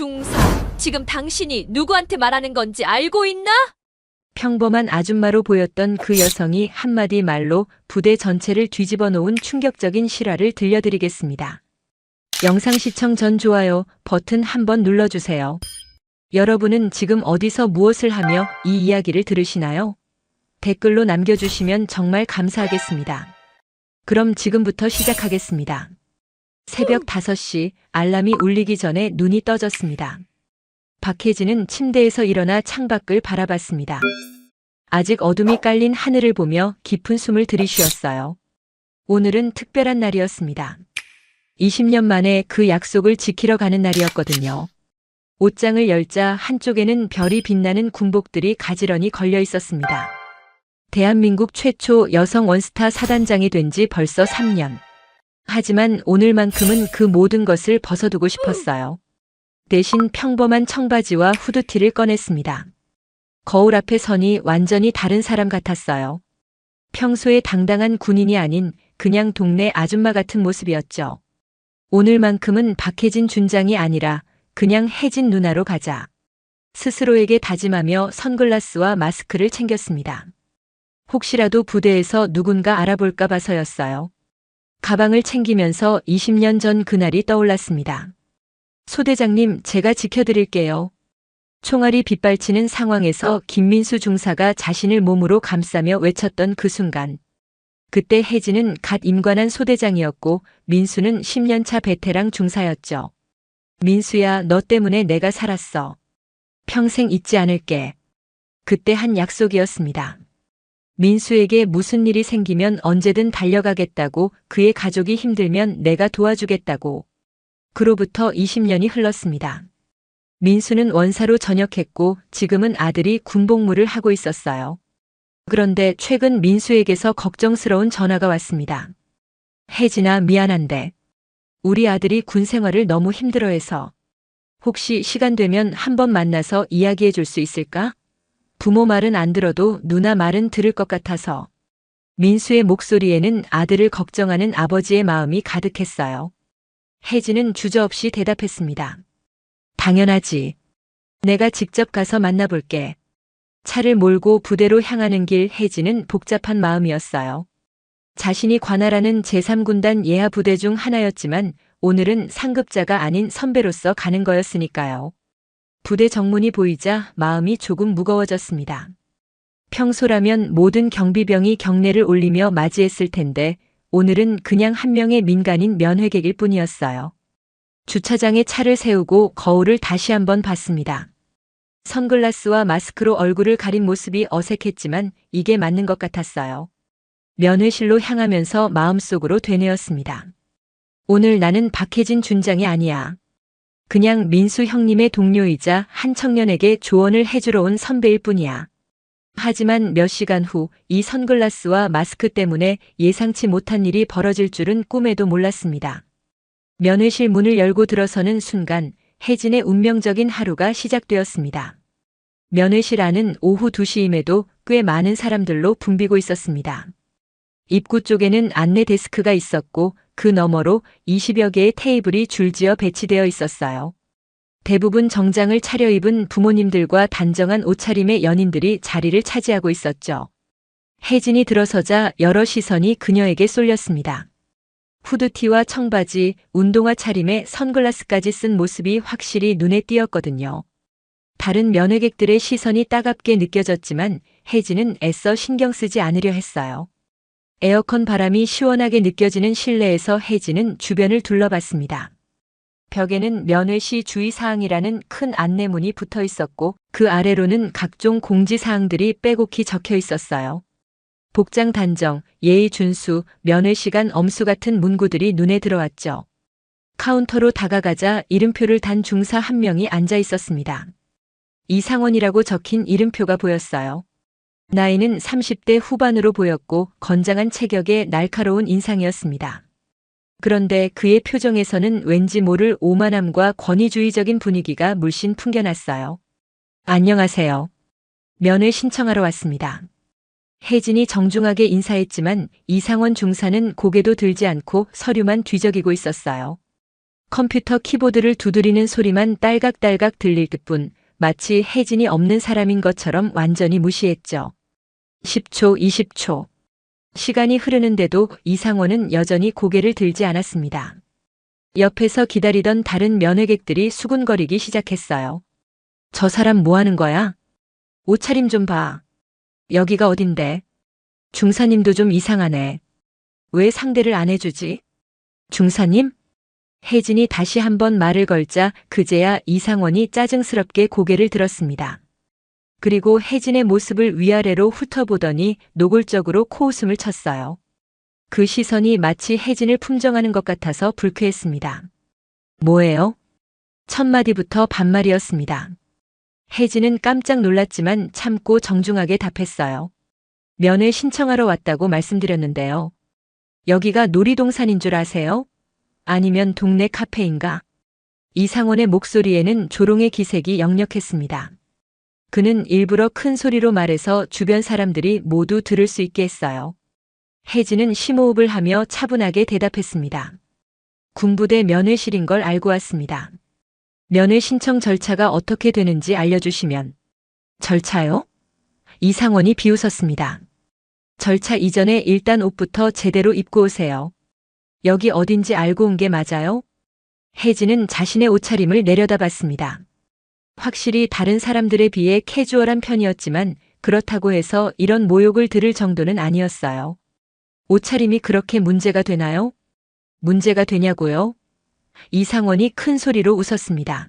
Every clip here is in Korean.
중사, 지금 당신이 누구한테 말하는 건지 알고 있나? 평범한 아줌마로 보였던 그 여성이 한마디 말로 부대 전체를 뒤집어 놓은 충격적인 실화를 들려드리겠습니다. 영상 시청 전 좋아요 버튼 한번 눌러주세요. 여러분은 지금 어디서 무엇을 하며 이 이야기를 들으시나요? 댓글로 남겨주시면 정말 감사하겠습니다. 그럼 지금부터 시작하겠습니다. 새벽 5시 알람이 울리기 전에 눈이 떠졌습니다. 박혜진은 침대에서 일어나 창밖을 바라봤습니다. 아직 어둠이 깔린 하늘을 보며 깊은 숨을 들이쉬었어요. 오늘은 특별한 날이었습니다. 20년 만에 그 약속을 지키러 가는 날이었거든요. 옷장을 열자 한쪽에는 별이 빛나는 군복들이 가지런히 걸려 있었습니다. 대한민국 최초 여성 원스타 사단장이 된 지 벌써 3년. 하지만 오늘만큼은 그 모든 것을 벗어두고 싶었어요. 대신 평범한 청바지와 후드티를 꺼냈습니다. 거울 앞에 서니 완전히 다른 사람 같았어요. 평소에 당당한 군인이 아닌 그냥 동네 아줌마 같은 모습이었죠. 오늘만큼은 박혜진 준장이 아니라 그냥 혜진 누나로 가자. 스스로에게 다짐하며 선글라스와 마스크를 챙겼습니다. 혹시라도 부대에서 누군가 알아볼까 봐서였어요. 가방을 챙기면서 20년 전 그날이 떠올랐습니다. 소대장님, 제가 지켜드릴게요. 총알이 빗발치는 상황에서 김민수 중사가 자신을 몸으로 감싸며 외쳤던 그 순간. 그때 혜진은 갓 임관한 소대장이었고 민수는 10년차 베테랑 중사였죠. 민수야, 너 때문에 내가 살았어. 평생 잊지 않을게. 그때 한 약속이었습니다. 민수에게 무슨 일이 생기면 언제든 달려가겠다고, 그의 가족이 힘들면 내가 도와주겠다고. 그로부터 20년이 흘렀습니다. 민수는 원사로 전역했고 지금은 아들이 군복무를 하고 있었어요. 그런데 최근 민수에게서 걱정스러운 전화가 왔습니다. 혜진아, 미안한데 우리 아들이 군 생활을 너무 힘들어해서 혹시 시간 되면 한번 만나서 이야기해 줄 수 있을까? 부모 말은 안 들어도 누나 말은 들을 것 같아서. 민수의 목소리에는 아들을 걱정하는 아버지의 마음이 가득했어요. 혜진은 주저없이 대답했습니다. 당연하지. 내가 직접 가서 만나볼게. 차를 몰고 부대로 향하는 길 혜진은 복잡한 마음이었어요. 자신이 관할하는 제3군단 예하 부대 중 하나였지만 오늘은 상급자가 아닌 선배로서 가는 거였으니까요. 부대 정문이 보이자 마음이 조금 무거워졌습니다. 평소라면 모든 경비병이 경례를 올리며 맞이했을 텐데 오늘은 그냥 한 명의 민간인 면회객일 뿐이었어요. 주차장에 차를 세우고 거울을 다시 한번 봤습니다. 선글라스와 마스크로 얼굴을 가린 모습이 어색했지만 이게 맞는 것 같았어요. 면회실로 향하면서 마음속으로 되뇌었습니다. 오늘 나는 박혜진 준장이 아니야. 그냥 민수 형님의 동료이자 한 청년에게 조언을 해주러 온 선배일 뿐이야. 하지만 몇 시간 후 이 선글라스와 마스크 때문에 예상치 못한 일이 벌어질 줄은 꿈에도 몰랐습니다. 면회실 문을 열고 들어서는 순간 혜진의 운명적인 하루가 시작되었습니다. 면회실 안은 오후 2시임에도 꽤 많은 사람들로 붐비고 있었습니다. 입구 쪽에는 안내 데스크가 있었고 그 너머로 20여 개의 테이블이 줄지어 배치되어 있었어요. 대부분 정장을 차려입은 부모님들과 단정한 옷차림의 연인들이 자리를 차지하고 있었죠. 혜진이 들어서자 여러 시선이 그녀에게 쏠렸습니다. 후드티와 청바지, 운동화 차림에 선글라스까지 쓴 모습이 확실히 눈에 띄었거든요. 다른 면회객들의 시선이 따갑게 느껴졌지만 혜진은 애써 신경 쓰지 않으려 했어요. 에어컨 바람이 시원하게 느껴지는 실내에서 혜진은 주변을 둘러봤습니다. 벽에는 면회시 주의사항이라는 큰 안내문이 붙어 있었고 그 아래로는 각종 공지사항들이 빼곡히 적혀 있었어요. 복장 단정, 예의 준수, 면회 시간 엄수 같은 문구들이 눈에 들어왔죠. 카운터로 다가가자 이름표를 단 중사 한 명이 앉아 있었습니다. 이상원이라고 적힌 이름표가 보였어요. 나이는 30대 후반으로 보였고 건장한 체격에 날카로운 인상이었습니다. 그런데 그의 표정에서는 왠지 모를 오만함과 권위주의적인 분위기가 물씬 풍겨났어요. 안녕하세요. 면회 신청하러 왔습니다. 혜진이 정중하게 인사했지만 이상원 중사는 고개도 들지 않고 서류만 뒤적이고 있었어요. 컴퓨터 키보드를 두드리는 소리만 딸각딸각 들릴 뿐 마치 혜진이 없는 사람인 것처럼 완전히 무시했죠. 10초, 20초. 시간이 흐르는데도 이상원은 여전히 고개를 들지 않았습니다. 옆에서 기다리던 다른 면회객들이 수군거리기 시작했어요. 저 사람 뭐 하는 거야? 옷차림 좀 봐. 여기가 어딘데? 중사님도 좀 이상하네. 왜 상대를 안 해주지? 중사님? 혜진이 다시 한번 말을 걸자 그제야 이상원이 짜증스럽게 고개를 들었습니다. 그리고 혜진의 모습을 위아래로 훑어보더니 노골적으로 코웃음을 쳤어요. 그 시선이 마치 혜진을 품정하는 것 같아서 불쾌했습니다. 뭐예요? 첫 마디부터 반말이었습니다. 혜진은 깜짝 놀랐지만 참고 정중하게 답했어요. 면회 신청하러 왔다고 말씀드렸는데요. 여기가 놀이동산인 줄 아세요? 아니면 동네 카페인가? 이상원의 목소리에는 조롱의 기색이 역력했습니다. 그는 일부러 큰 소리로 말해서 주변 사람들이 모두 들을 수 있게 했어요. 혜진은 심호흡을 하며 차분하게 대답했습니다. 군부대 면회실인 걸 알고 왔습니다. 면회 신청 절차가 어떻게 되는지 알려주시면. 절차요? 이상원이 비웃었습니다. 절차 이전에 일단 옷부터 제대로 입고 오세요. 여기 어딘지 알고 온 게 맞아요? 혜진은 자신의 옷차림을 내려다봤습니다. 확실히 다른 사람들에 비해 캐주얼한 편이었지만 그렇다고 해서 이런 모욕을 들을 정도는 아니었어요. 옷차림이 그렇게 문제가 되나요? 문제가 되냐고요? 이상원이 큰 소리로 웃었습니다.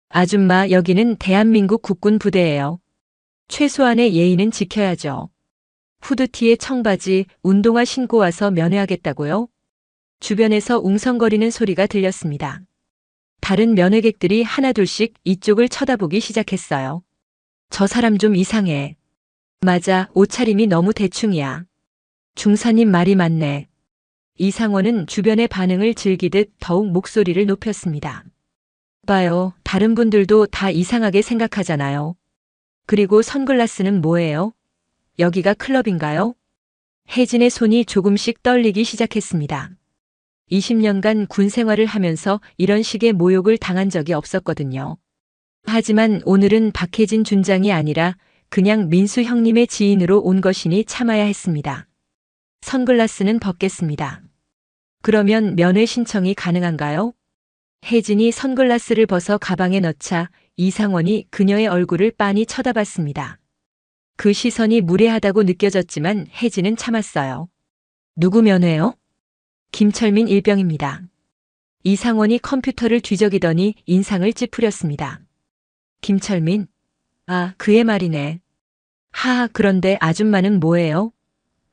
아줌마, 여기는 대한민국 국군 부대예요. 최소한의 예의는 지켜야죠. 후드티에 청바지, 운동화 신고 와서 면회하겠다고요? 주변에서 웅성거리는 소리가 들렸습니다. 다른 면회객들이 하나둘씩 이쪽을 쳐다보기 시작했어요. 저 사람 좀 이상해. 맞아, 옷차림이 너무 대충이야. 중사님 말이 맞네. 이상원은 주변의 반응을 즐기듯 더욱 목소리를 높였습니다. 봐요, 다른 분들도 다 이상하게 생각하잖아요. 그리고 선글라스는 뭐예요? 여기가 클럽인가요? 혜진의 손이 조금씩 떨리기 시작했습니다. 20년간 군 생활을 하면서 이런 식의 모욕을 당한 적이 없었거든요. 하지만 오늘은 박혜진 준장이 아니라 그냥 민수 형님의 지인으로 온 것이니 참아야 했습니다. 선글라스는 벗겠습니다. 그러면 면회 신청이 가능한가요? 혜진이 선글라스를 벗어 가방에 넣자 이상원이 그녀의 얼굴을 빤히 쳐다봤습니다. 그 시선이 무례하다고 느껴졌지만 혜진은 참았어요. 누구 면회요? 김철민 일병입니다. 이상원이 컴퓨터를 뒤적이더니 인상을 찌푸렸습니다. 김철민? 아, 그의 말이네. 하하, 그런데 아줌마는 뭐예요?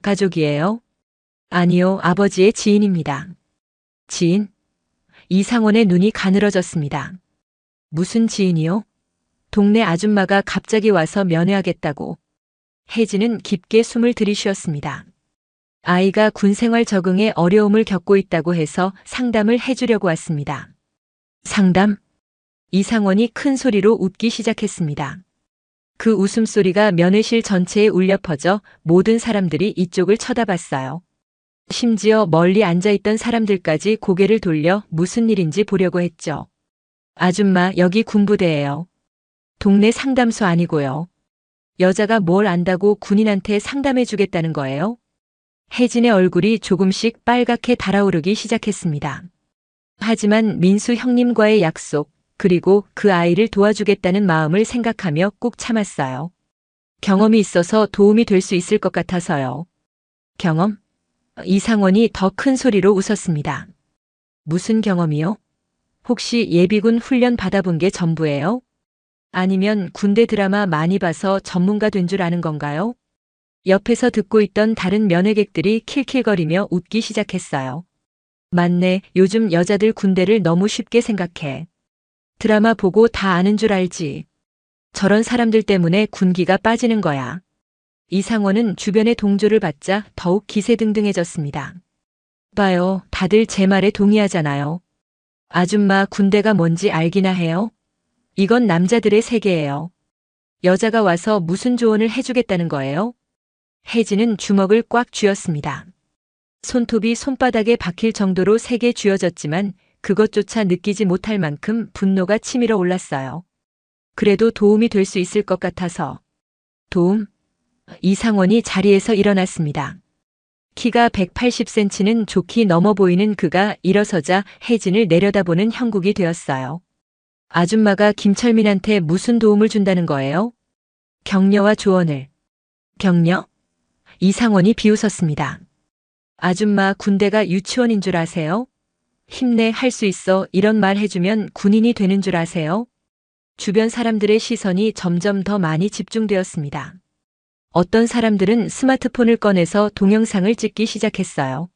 가족이에요? 아니요, 아버지의 지인입니다. 지인? 이상원의 눈이 가늘어졌습니다. 무슨 지인이요? 동네 아줌마가 갑자기 와서 면회하겠다고. 혜진은 깊게 숨을 들이쉬었습니다. 아이가 군생활 적응에 어려움을 겪고 있다고 해서 상담을 해주려고 왔습니다. 상담? 이상원이 큰 소리로 웃기 시작했습니다. 그 웃음소리가 면회실 전체에 울려 퍼져 모든 사람들이 이쪽을 쳐다봤어요. 심지어 멀리 앉아있던 사람들까지 고개를 돌려 무슨 일인지 보려고 했죠. 아줌마, 여기 군부대예요. 동네 상담소 아니고요. 여자가 뭘 안다고 군인한테 상담해 주겠다는 거예요? 혜진의 얼굴이 조금씩 빨갛게 달아오르기 시작했습니다. 하지만 민수 형님과의 약속, 그리고 그 아이를 도와주겠다는 마음을 생각하며 꾹 참았어요. 경험이 있어서 도움이 될 수 있을 것 같아서요. 경험? 이상원이 더 큰 소리로 웃었습니다. 무슨 경험이요? 혹시 예비군 훈련 받아본 게 전부예요? 아니면 군대 드라마 많이 봐서 전문가 된 줄 아는 건가요? 옆에서 듣고 있던 다른 면회객들이 킬킬거리며 웃기 시작했어요. 맞네, 요즘 여자들 군대를 너무 쉽게 생각해. 드라마 보고 다 아는 줄 알지. 저런 사람들 때문에 군기가 빠지는 거야. 이상원은 주변의 동조를 받자 더욱 기세등등해졌습니다. 봐요, 다들 제 말에 동의하잖아요. 아줌마, 군대가 뭔지 알기나 해요? 이건 남자들의 세계예요. 여자가 와서 무슨 조언을 해주겠다는 거예요? 혜진은 주먹을 꽉 쥐었습니다. 손톱이 손바닥에 박힐 정도로 세게 쥐어졌지만 그것조차 느끼지 못할 만큼 분노가 치밀어 올랐어요. 그래도 도움이 될 수 있을 것 같아서. 도움? 이상원이 자리에서 일어났습니다. 키가 180cm는 좋게 넘어 보이는 그가 일어서자 혜진을 내려다보는 형국이 되었어요. 아줌마가 김철민한테 무슨 도움을 준다는 거예요? 격려와 조언을. 격려? 이상원이 비웃었습니다. 아줌마 군대가 유치원인 줄 아세요? 힘내, 할 수 있어, 이런 말 해주면 군인이 되는 줄 아세요? 주변 사람들의 시선이 점점 더 많이 집중되었습니다. 어떤 사람들은 스마트폰을 꺼내서 동영상을 찍기 시작했어요.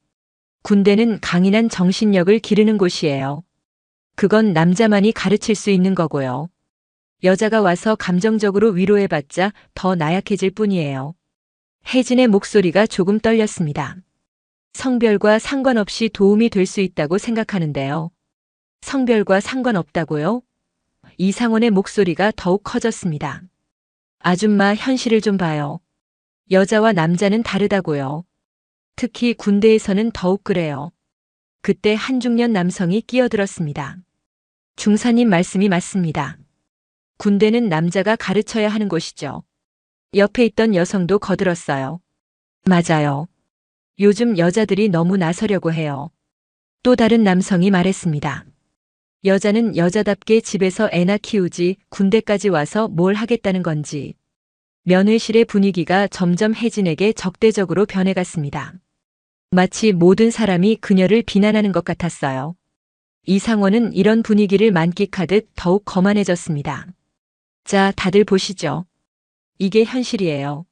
군대는 강인한 정신력을 기르는 곳이에요. 그건 남자만이 가르칠 수 있는 거고요. 여자가 와서 감정적으로 위로해봤자 더 나약해질 뿐이에요. 혜진의 목소리가 조금 떨렸습니다. 성별과 상관없이 도움이 될 수 있다고 생각하는데요. 성별과 상관없다고요? 이상원의 목소리가 더욱 커졌습니다. 아줌마, 현실을 좀 봐요. 여자와 남자는 다르다고요. 특히 군대에서는 더욱 그래요. 그때 한 중년 남성이 끼어들었습니다. 중사님 말씀이 맞습니다. 군대는 남자가 가르쳐야 하는 곳이죠. 옆에 있던 여성도 거들었어요. 맞아요. 요즘 여자들이 너무 나서려고 해요. 또 다른 남성이 말했습니다. 여자는 여자답게 집에서 애나 키우지 군대까지 와서 뭘 하겠다는 건지. 면회실의 분위기가 점점 혜진에게 적대적으로 변해갔습니다. 마치 모든 사람이 그녀를 비난하는 것 같았어요. 이상원은 이런 분위기를 만끽하듯 더욱 거만해졌습니다. 자, 다들 보시죠. 이게 현실이에요.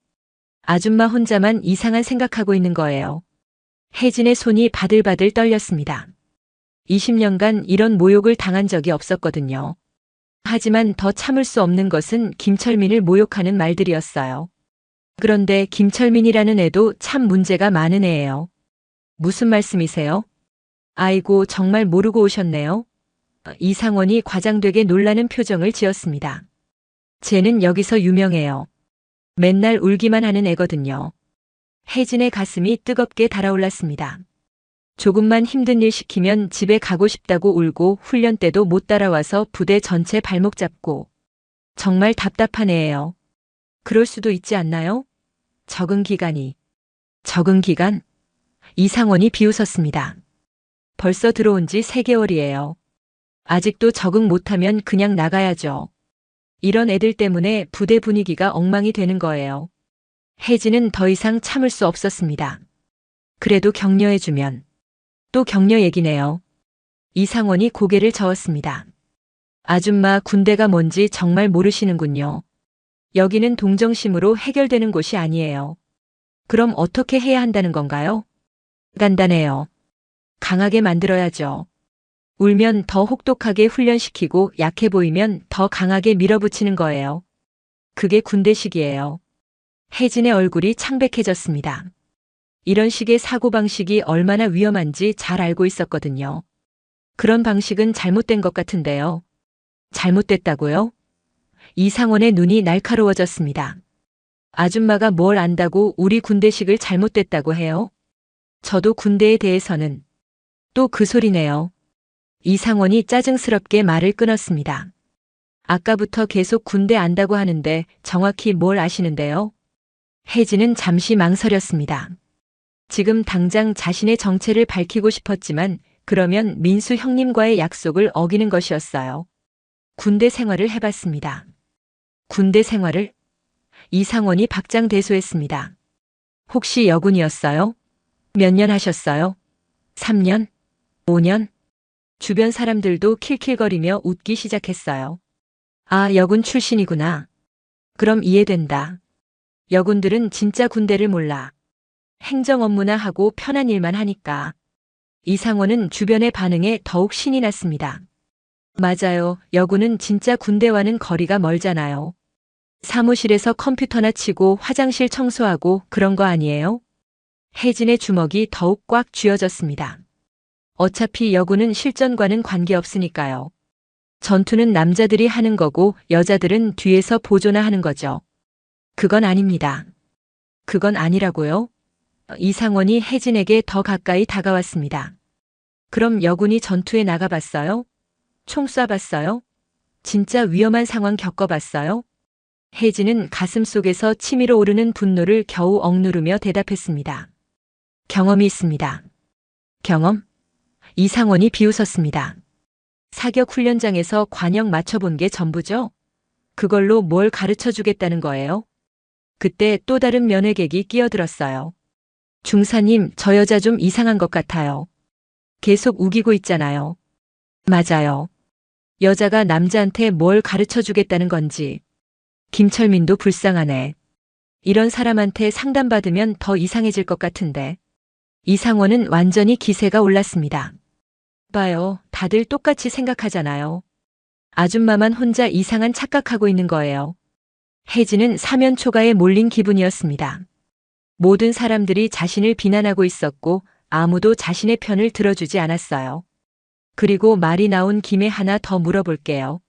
아줌마 혼자만 이상한 생각하고 있는 거예요. 혜진의 손이 바들바들 떨렸습니다. 20년간 이런 모욕을 당한 적이 없었거든요. 하지만 더 참을 수 없는 것은 김철민을 모욕하는 말들이었어요. 그런데 김철민이라는 애도 참 문제가 많은 애예요. 무슨 말씀이세요? 아이고, 정말 모르고 오셨네요. 이상원이 과장되게 놀라는 표정을 지었습니다. 쟤는 여기서 유명해요. 맨날 울기만 하는 애거든요. 혜진의 가슴이 뜨겁게 달아올랐습니다. 조금만 힘든 일 시키면 집에 가고 싶다고 울고 훈련 때도 못 따라와서 부대 전체 발목 잡고. 정말 답답한 애예요. 그럴 수도 있지 않나요? 적응 기간이. 적응 기간? 이상원이 비웃었습니다. 벌써 들어온 지 3개월이에요. 아직도 적응 못하면 그냥 나가야죠. 이런 애들 때문에 부대 분위기가 엉망이 되는 거예요. 혜진은 더 이상 참을 수 없었습니다. 그래도 격려해주면. 또 격려 얘기네요. 이상원이 고개를 저었습니다. 아줌마, 군대가 뭔지 정말 모르시는군요. 여기는 동정심으로 해결되는 곳이 아니에요. 그럼 어떻게 해야 한다는 건가요? 간단해요. 강하게 만들어야죠. 울면 더 혹독하게 훈련시키고 약해 보이면 더 강하게 밀어붙이는 거예요. 그게 군대식이에요. 혜진의 얼굴이 창백해졌습니다. 이런 식의 사고방식이 얼마나 위험한지 잘 알고 있었거든요. 그런 방식은 잘못된 것 같은데요. 잘못됐다고요? 이상원의 눈이 날카로워졌습니다. 아줌마가 뭘 안다고 우리 군대식을 잘못됐다고 해요? 저도 군대에 대해서는. 또 그 소리네요. 이상원이 짜증스럽게 말을 끊었습니다. 아까부터 계속 군대 안다고 하는데 정확히 뭘 아시는데요? 혜진은 잠시 망설였습니다. 지금 당장 자신의 정체를 밝히고 싶었지만 그러면 민수 형님과의 약속을 어기는 것이었어요. 군대 생활을 해봤습니다. 군대 생활을? 이상원이 박장대소했습니다. 혹시 여군이었어요? 몇 년 하셨어요? 3년? 5년? 주변 사람들도 킬킬거리며 웃기 시작했어요. 아, 여군 출신이구나. 그럼 이해된다. 여군들은 진짜 군대를 몰라. 행정 업무나 하고 편한 일만 하니까. 이상원은 주변의 반응에 더욱 신이 났습니다. 맞아요. 여군은 진짜 군대와는 거리가 멀잖아요. 사무실에서 컴퓨터나 치고 화장실 청소하고 그런 거 아니에요? 혜진의 주먹이 더욱 꽉 쥐어졌습니다. 어차피 여군은 실전과는 관계없으니까요. 전투는 남자들이 하는 거고 여자들은 뒤에서 보조나 하는 거죠. 그건 아닙니다. 그건 아니라고요? 이상원이 혜진에게 더 가까이 다가왔습니다. 그럼 여군이 전투에 나가봤어요? 총 쏴봤어요? 진짜 위험한 상황 겪어봤어요? 혜진은 가슴 속에서 치밀어 오르는 분노를 겨우 억누르며 대답했습니다. 경험이 있습니다. 경험? 이상원이 비웃었습니다. 사격 훈련장에서 관역 맞춰본 게 전부죠? 그걸로 뭘 가르쳐 주겠다는 거예요? 그때 또 다른 면회객이 끼어들었어요. 중사님, 저 여자 좀 이상한 것 같아요. 계속 우기고 있잖아요. 맞아요. 여자가 남자한테 뭘 가르쳐 주겠다는 건지. 김철민도 불쌍하네. 이런 사람한테 상담받으면 더 이상해질 것 같은데. 이상원은 완전히 기세가 올랐습니다. 봐요, 다들 똑같이 생각하잖아요. 아줌마만 혼자 이상한 착각하고 있는 거예요. 혜진은 사면 초가에 몰린 기분이었습니다. 모든 사람들이 자신을 비난하고 있었고 아무도 자신의 편을 들어주지 않았어요. 그리고 말이 나온 김에 하나 더 물어볼게요.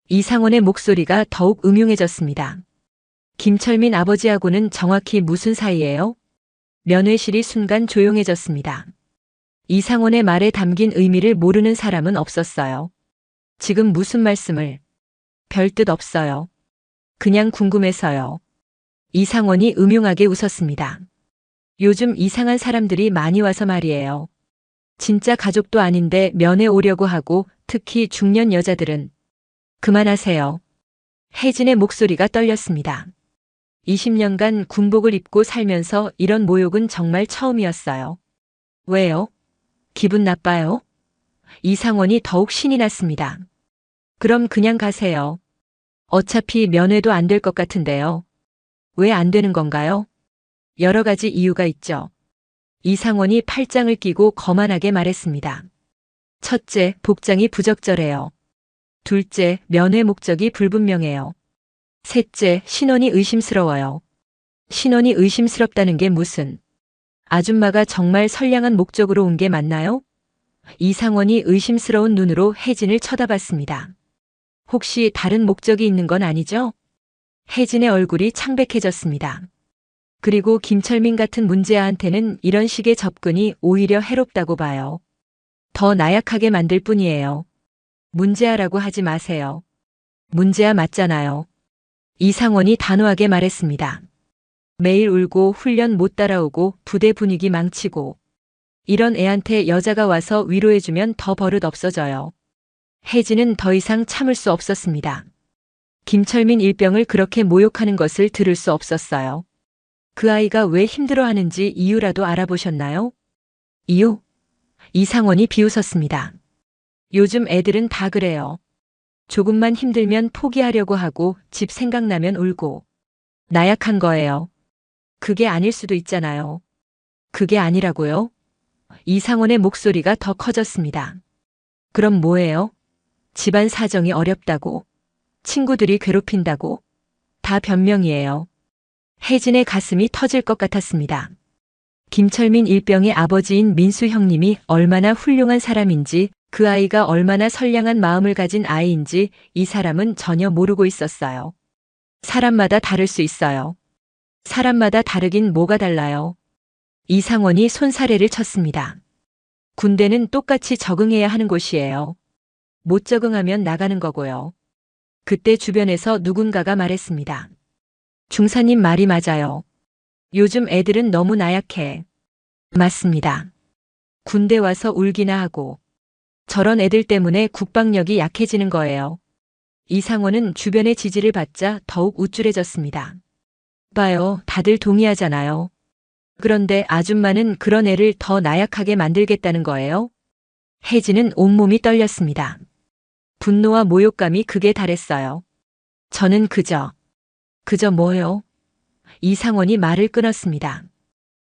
이상원의 목소리가 더욱 음흉해졌습니다. 김철민 아버지하고는 정확히 무슨 사이예요? 면회실이 순간 조용해졌습니다. 이상원의 말에 담긴 의미를 모르는 사람은 없었어요. 지금 무슨 말씀을? 별 뜻 없어요. 그냥 궁금해서요. 이상원이 음흉하게 웃었습니다. 요즘 이상한 사람들이 많이 와서 말이에요. 진짜 가족도 아닌데 면회 오려고 하고 특히 중년 여자들은. 그만하세요. 혜진의 목소리가 떨렸습니다. 20년간 군복을 입고 살면서 이런 모욕은 정말 처음이었어요. 왜요? 기분 나빠요? 이상원이 더욱 신이 났습니다. 그럼 그냥 가세요. 어차피 면회도 안 될 것 같은데요. 왜 안 되는 건가요? 여러 가지 이유가 있죠. 이상원이 팔짱을 끼고 거만하게 말했습니다. 첫째, 복장이 부적절해요. 둘째, 면회 목적이 불분명해요. 셋째, 신원이 의심스러워요. 신원이 의심스럽다는 게 무슨? 아줌마가 정말 선량한 목적으로 온 게 맞나요? 이상원이 의심스러운 눈으로 혜진을 쳐다봤습니다. 혹시 다른 목적이 있는 건 아니죠? 혜진의 얼굴이 창백해졌습니다. 그리고 김철민 같은 문제아한테는 이런 식의 접근이 오히려 해롭다고 봐요. 더 나약하게 만들 뿐이에요. 문제아라고 하지 마세요. 문제아 맞잖아요. 이상원이 단호하게 말했습니다. 매일 울고 훈련 못 따라오고 부대 분위기 망치고 이런 애한테 여자가 와서 위로해주면 더 버릇 없어져요. 혜진은 더 이상 참을 수 없었습니다. 김철민 일병을 그렇게 모욕하는 것을 들을 수 없었어요. 그 아이가 왜 힘들어하는지 이유라도 알아보셨나요? 이유? 이상원이 비웃었습니다. 요즘 애들은 다 그래요. 조금만 힘들면 포기하려고 하고 집 생각나면 울고. 나약한 거예요. 그게 아닐 수도 있잖아요. 그게 아니라고요? 이상원의 목소리가 더 커졌습니다. 그럼 뭐예요? 집안 사정이 어렵다고? 친구들이 괴롭힌다고? 다 변명이에요. 혜진의 가슴이 터질 것 같았습니다. 김철민 일병의 아버지인 민수 형님이 얼마나 훌륭한 사람인지 그 아이가 얼마나 선량한 마음을 가진 아이인지 이 사람은 전혀 모르고 있었어요. 사람마다 다를 수 있어요. 사람마다 다르긴 뭐가 달라요. 이상원이 손사래를 쳤습니다. 군대는 똑같이 적응해야 하는 곳이에요. 못 적응하면 나가는 거고요. 그때 주변에서 누군가가 말했습니다. 중사님 말이 맞아요. 요즘 애들은 너무 나약해. 맞습니다. 군대 와서 울기나 하고. 저런 애들 때문에 국방력이 약해지는 거예요. 이상원은 주변의 지지를 받자 더욱 우쭐해졌습니다. 봐요, 다들 동의하잖아요. 그런데 아줌마는 그런 애를 더 나약하게 만들겠다는 거예요? 혜진은 온몸이 떨렸습니다. 분노와 모욕감이 극에 달했어요. 저는 그저 뭐요? 이상원이 말을 끊었습니다.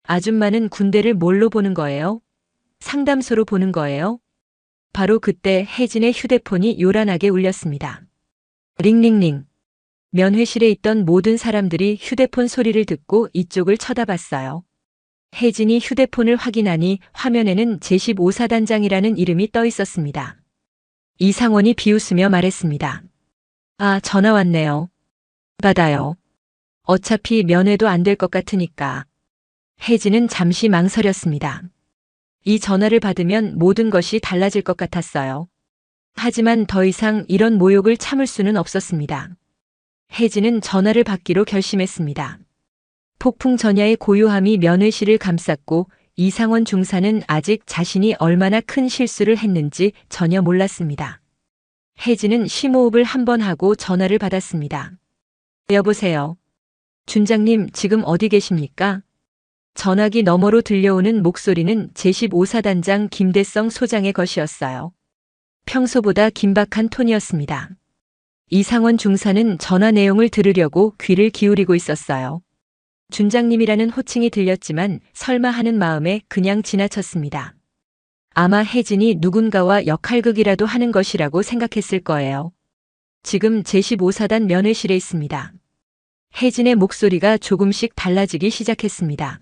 아줌마는 군대를 뭘로 보는 거예요? 상담소로 보는 거예요? 바로 그때 혜진의 휴대폰이 요란하게 울렸습니다. 링링링. 면회실에 있던 모든 사람들이 휴대폰 소리를 듣고 이쪽을 쳐다봤어요. 혜진이 휴대폰을 확인하니 화면에는 제15사단장이라는 이름이 떠 있었습니다. 이상원이 비웃으며 말했습니다. 아, 전화 왔네요. 받아요. 어차피 면회도 안 될 것 같으니까. 혜진은 잠시 망설였습니다. 이 전화를 받으면 모든 것이 달라질 것 같았어요. 하지만 더 이상 이런 모욕을 참을 수는 없었습니다. 혜진은 전화를 받기로 결심했습니다. 폭풍 전야의 고요함이 면회실을 감쌌고 이상원 중사는 아직 자신이 얼마나 큰 실수를 했는지 전혀 몰랐습니다. 혜진은 심호흡을 한 번 하고 전화를 받았습니다. 여보세요. 준장님 지금 어디 계십니까? 전화기 너머로 들려오는 목소리는 제15사단장 김대성 소장의 것이었어요. 평소보다 긴박한 톤이었습니다. 이상원 중사는 전화 내용을 들으려고 귀를 기울이고 있었어요. 준장님이라는 호칭이 들렸지만 설마 하는 마음에 그냥 지나쳤습니다. 아마 혜진이 누군가와 역할극이라도 하는 것이라고 생각했을 거예요. 지금 제15사단 면회실에 있습니다. 혜진의 목소리가 조금씩 달라지기 시작했습니다.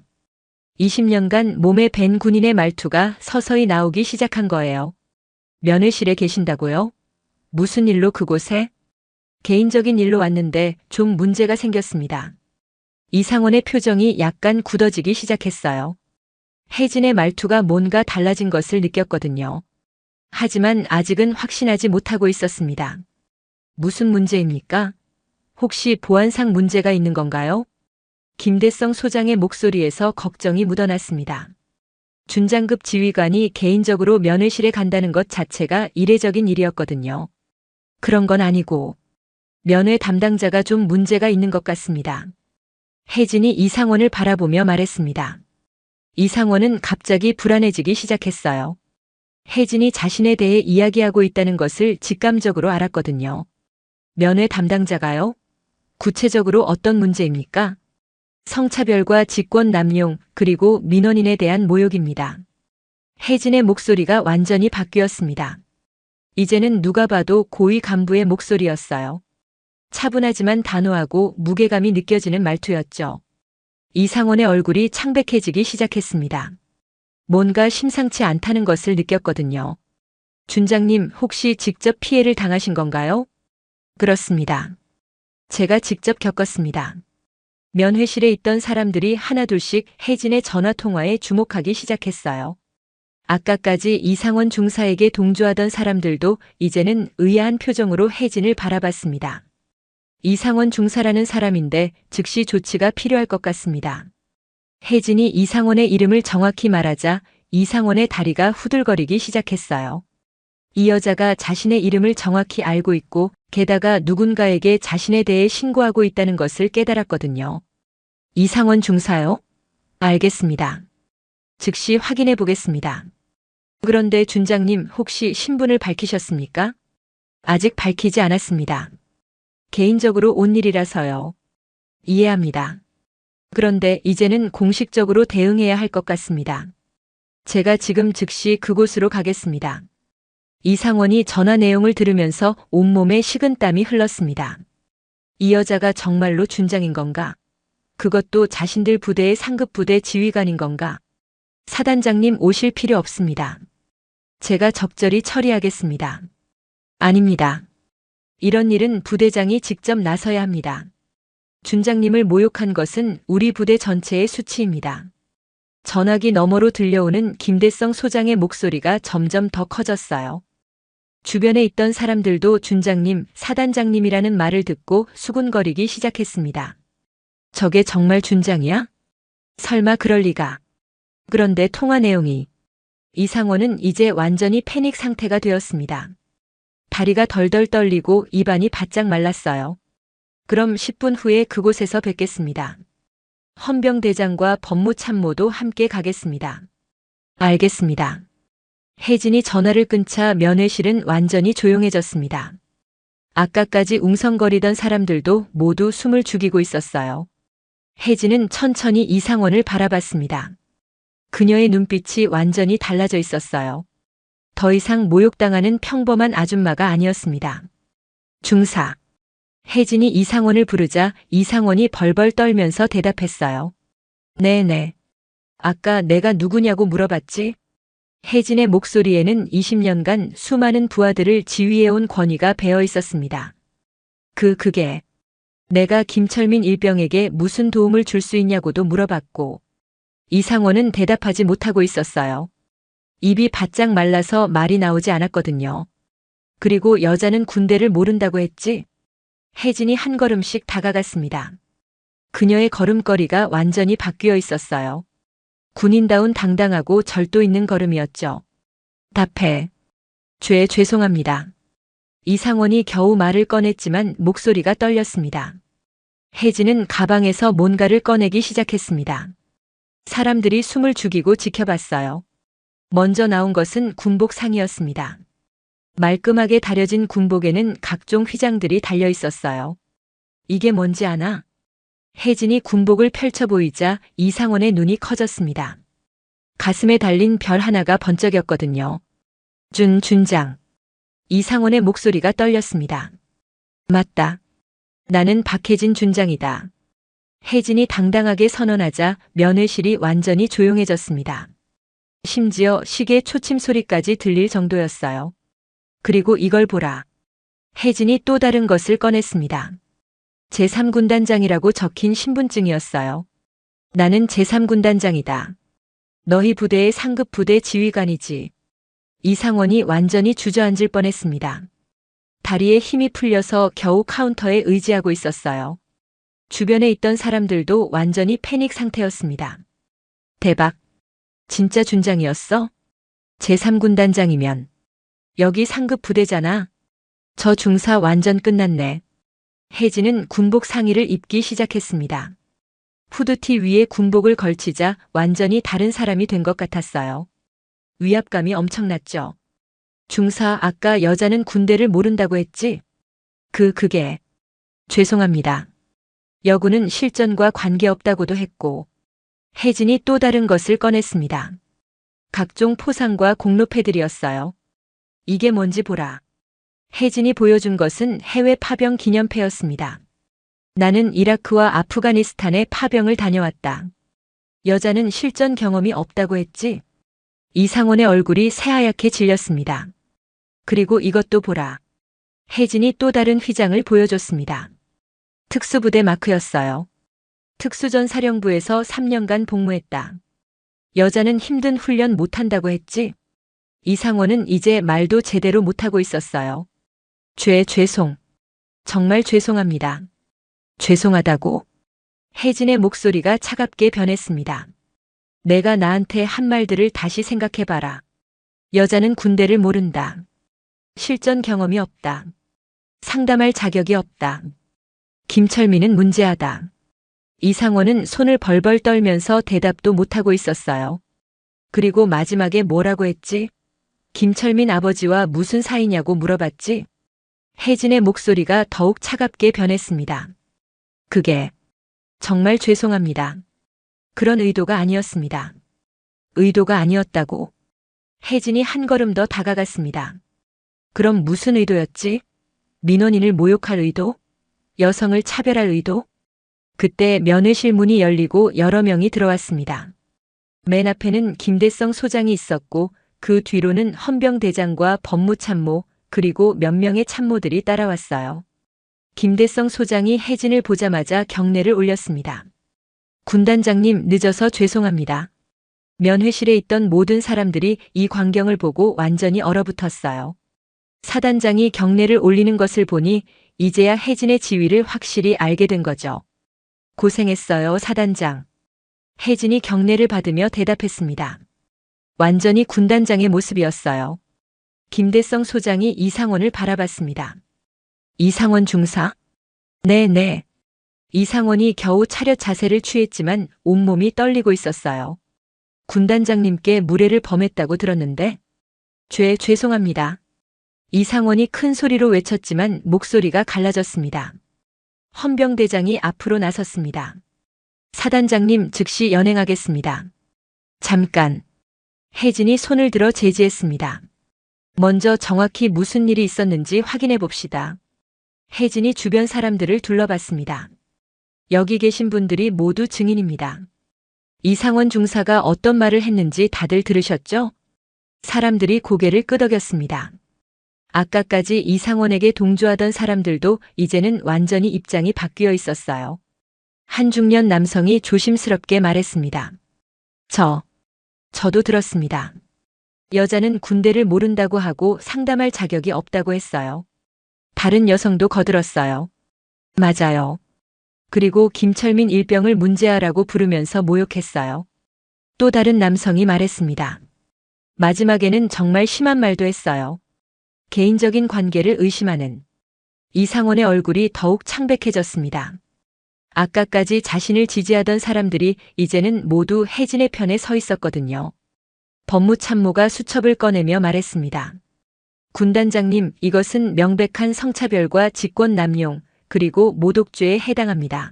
20년간 몸에 밴 군인의 말투가 서서히 나오기 시작한 거예요. 면회실에 계신다고요? 무슨 일로 그곳에? 개인적인 일로 왔는데 좀 문제가 생겼습니다. 이상원의 표정이 약간 굳어지기 시작했어요. 혜진의 말투가 뭔가 달라진 것을 느꼈거든요. 하지만 아직은 확신하지 못하고 있었습니다. 무슨 문제입니까? 혹시 보안상 문제가 있는 건가요? 김대성 소장의 목소리에서 걱정이 묻어났습니다. 준장급 지휘관이 개인적으로 면회실에 간다는 것 자체가 이례적인 일이었거든요. 그런 건 아니고 면회 담당자가 좀 문제가 있는 것 같습니다. 혜진이 이상원을 바라보며 말했습니다. 이상원은 갑자기 불안해지기 시작했어요. 혜진이 자신에 대해 이야기하고 있다는 것을 직감적으로 알았거든요. 면회 담당자가요? 구체적으로 어떤 문제입니까? 성차별과 직권 남용, 그리고 민원인에 대한 모욕입니다. 혜진의 목소리가 완전히 바뀌었습니다. 이제는 누가 봐도 고위 간부의 목소리였어요. 차분하지만 단호하고 무게감이 느껴지는 말투였죠. 이상원의 얼굴이 창백해지기 시작했습니다. 뭔가 심상치 않다는 것을 느꼈거든요. 준장님, 혹시 직접 피해를 당하신 건가요? 그렇습니다. 제가 직접 겪었습니다. 면회실에 있던 사람들이 하나둘씩 혜진의 전화 통화에 주목하기 시작했어요. 아까까지 이상원 중사에게 동조하던 사람들도 이제는 의아한 표정으로 혜진을 바라봤습니다. 이상원 중사라는 사람인데 즉시 조치가 필요할 것 같습니다. 혜진이 이상원의 이름을 정확히 말하자 이상원의 다리가 후들거리기 시작했어요. 이 여자가 자신의 이름을 정확히 알고 있고 게다가 누군가에게 자신에 대해 신고하고 있다는 것을 깨달았거든요. 이상원 중사요? 알겠습니다. 즉시 확인해 보겠습니다. 그런데 준장님, 혹시 신분을 밝히셨습니까? 아직 밝히지 않았습니다. 개인적으로 온 일이라서요. 이해합니다. 그런데 이제는 공식적으로 대응해야 할 것 같습니다. 제가 지금 즉시 그곳으로 가겠습니다. 이상원이 전화 내용을 들으면서 온몸에 식은땀이 흘렀습니다. 이 여자가 정말로 준장인 건가? 그것도 자신들 부대의 상급부대 지휘관인 건가? 사단장님 오실 필요 없습니다. 제가 적절히 처리하겠습니다. 아닙니다. 이런 일은 부대장이 직접 나서야 합니다. 준장님을 모욕한 것은 우리 부대 전체의 수치입니다. 전화기 너머로 들려오는 김대성 소장의 목소리가 점점 더 커졌어요. 주변에 있던 사람들도 준장님, 사단장님이라는 말을 듣고 수군거리기 시작했습니다. 저게 정말 준장이야? 설마 그럴 리가. 그런데 통화 내용이. 이상원은 이제 완전히 패닉 상태가 되었습니다. 다리가 덜덜 떨리고 입안이 바짝 말랐어요. 그럼 10분 후에 그곳에서 뵙겠습니다. 헌병대장과 법무참모도 함께 가겠습니다. 알겠습니다. 혜진이 전화를 끊자 면회실은 완전히 조용해졌습니다. 아까까지 웅성거리던 사람들도 모두 숨을 죽이고 있었어요. 혜진은 천천히 이상원을 바라봤습니다. 그녀의 눈빛이 완전히 달라져 있었어요. 더 이상 모욕당하는 평범한 아줌마가 아니었습니다. 중사. 혜진이 이상원을 부르자 이상원이 벌벌 떨면서 대답했어요. 네네. 아까 내가 누구냐고 물어봤지? 혜진의 목소리에는 20년간 수많은 부하들을 지휘해온 권위가 배어 있었습니다. 그게 내가 김철민 일병에게 무슨 도움을 줄 수 있냐고도 물어봤고 이상원은 대답하지 못하고 있었어요. 입이 바짝 말라서 말이 나오지 않았거든요. 그리고 여자는 군대를 모른다고 했지? 혜진이 한 걸음씩 다가갔습니다. 그녀의 걸음걸이가 완전히 바뀌어 있었어요. 군인다운 당당하고 절도 있는 걸음이었죠. 답해. 죄송합니다. 이상원이 겨우 말을 꺼냈지만 목소리가 떨렸습니다. 혜진은 가방에서 뭔가를 꺼내기 시작했습니다. 사람들이 숨을 죽이고 지켜봤어요. 먼저 나온 것은 군복상이었습니다. 말끔하게 다려진 군복에는 각종 휘장들이 달려 있었어요. 이게 뭔지 아나? 혜진이 군복을 펼쳐 보이자 이상원의 눈이 커졌습니다. 가슴에 달린 별 하나가 번쩍였거든요. 준장. 이상원의 목소리가 떨렸습니다. 맞다. 나는 박혜진 준장이다. 혜진이 당당하게 선언하자 면회실이 완전히 조용해졌습니다. 심지어 시계 초침 소리까지 들릴 정도였어요. 그리고 이걸 보라. 혜진이 또 다른 것을 꺼냈습니다. 제3군단장이라고 적힌 신분증이었어요. 나는 제3군단장이다. 너희 부대의 상급 부대 지휘관이지. 이상원이 완전히 주저앉을 뻔했습니다. 다리에 힘이 풀려서 겨우 카운터에 의지하고 있었어요. 주변에 있던 사람들도 완전히 패닉 상태였습니다. 대박. 진짜 준장이었어? 제3군단장이면. 여기 상급 부대잖아. 저 중사 완전 끝났네. 혜진은 군복 상의를 입기 시작했습니다. 후드티 위에 군복을 걸치자 완전히 다른 사람이 된 것 같았어요. 위압감이 엄청났죠. 중사, 아까 여자는 군대를 모른다고 했지? 그게. 죄송합니다. 여군은 실전과 관계없다고도 했고. 혜진이 또 다른 것을 꺼냈습니다. 각종 포상과 공로패들이었어요. 이게 뭔지 보라. 혜진이 보여준 것은 해외 파병 기념패였습니다. 나는 이라크와 아프가니스탄에 파병을 다녀왔다. 여자는 실전 경험이 없다고 했지? 이상원의 얼굴이 새하얗게 질렸습니다. 그리고 이것도 보라. 혜진이 또 다른 휘장을 보여줬습니다. 특수부대 마크였어요. 특수전 사령부에서 3년간 복무했다. 여자는 힘든 훈련 못한다고 했지? 이상원은 이제 말도 제대로 못하고 있었어요. 죄송. 정말 죄송합니다. 죄송하다고? 혜진의 목소리가 차갑게 변했습니다. 내가 나한테 한 말들을 다시 생각해봐라. 여자는 군대를 모른다. 실전 경험이 없다. 상담할 자격이 없다. 김철민은 문제하다. 이상원은 손을 벌벌 떨면서 대답도 못하고 있었어요. 그리고 마지막에 뭐라고 했지? 김철민 아버지와 무슨 사이냐고 물어봤지? 혜진의 목소리가 더욱 차갑게 변했습니다. 그게 정말 죄송합니다. 그런 의도가 아니었습니다. 의도가 아니었다고. 혜진이 한 걸음 더 다가갔습니다. 그럼 무슨 의도였지? 민원인을 모욕할 의도? 여성을 차별할 의도? 그때 면회실 문이 열리고 여러 명이 들어왔습니다. 맨 앞에는 김대성 소장이 있었고 그 뒤로는 헌병대장과 법무참모 그리고 몇 명의 참모들이 따라왔어요. 김대성 소장이 혜진을 보자마자 경례를 올렸습니다. 군단장님, 늦어서 죄송합니다. 면회실에 있던 모든 사람들이 이 광경을 보고 완전히 얼어붙었어요. 사단장이 경례를 올리는 것을 보니 이제야 혜진의 지위를 확실히 알게 된 거죠. 고생했어요, 사단장. 혜진이 경례를 받으며 대답했습니다. 완전히 군단장의 모습이었어요. 김대성 소장이 이상원을 바라봤습니다. 이상원 중사? 네. 이상원이 겨우 차렷 자세를 취했지만 온몸이 떨리고 있었어요. 군단장님께 무례를 범했다고 들었는데? 죄송합니다. 이상원이 큰 소리로 외쳤지만 목소리가 갈라졌습니다. 헌병대장이 앞으로 나섰습니다. 사단장님, 즉시 연행하겠습니다. 잠깐. 혜진이 손을 들어 제지했습니다. 먼저 정확히 무슨 일이 있었는지 확인해 봅시다. 혜진이 주변 사람들을 둘러봤습니다. 여기 계신 분들이 모두 증인입니다. 이상원 중사가 어떤 말을 했는지 다들 들으셨죠? 사람들이 고개를 끄덕였습니다. 아까까지 이상원에게 동조하던 사람들도 이제는 완전히 입장이 바뀌어 있었어요. 한 중년 남성이 조심스럽게 말했습니다. 저도 들었습니다. 여자는 군대를 모른다고 하고 상담할 자격이 없다고 했어요. 다른 여성도 거들었어요. 맞아요. 그리고 김철민 일병을 문제아라고 부르면서 모욕했어요. 또 다른 남성이 말했습니다. 마지막에는 정말 심한 말도 했어요. 개인적인 관계를 의심하는. 이상원의 얼굴이 더욱 창백해졌습니다. 아까까지 자신을 지지하던 사람들이 이제는 모두 혜진의 편에 서 있었거든요. 법무참모가 수첩을 꺼내며 말했습니다. 군단장님, 이것은 명백한 성차별과 직권남용, 그리고 모독죄에 해당합니다.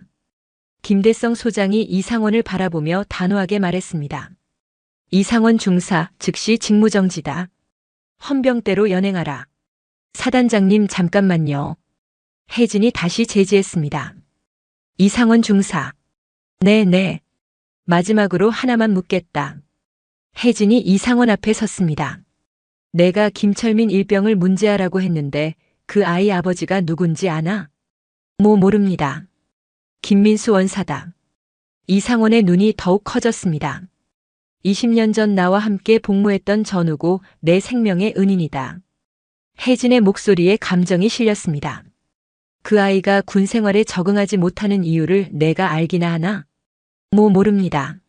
김대성 소장이 이상원을 바라보며 단호하게 말했습니다. 이상원 중사, 즉시 직무정지다. 헌병대로 연행하라. 사단장님 잠깐만요. 혜진이 다시 제지했습니다. 이상원 중사. 네. 마지막으로 하나만 묻겠다. 혜진이 이상원 앞에 섰습니다. 내가 김철민 일병을 문제아라고 했는데 그 아이 아버지가 누군지 아나? 모릅니다. 김민수 원사다. 이상원의 눈이 더욱 커졌습니다. 20년 전 나와 함께 복무했던 전우고 내 생명의 은인이다. 혜진의 목소리에 감정이 실렸습니다. 그 아이가 군 생활에 적응하지 못하는 이유를 내가 알기나 하나? 모릅니다.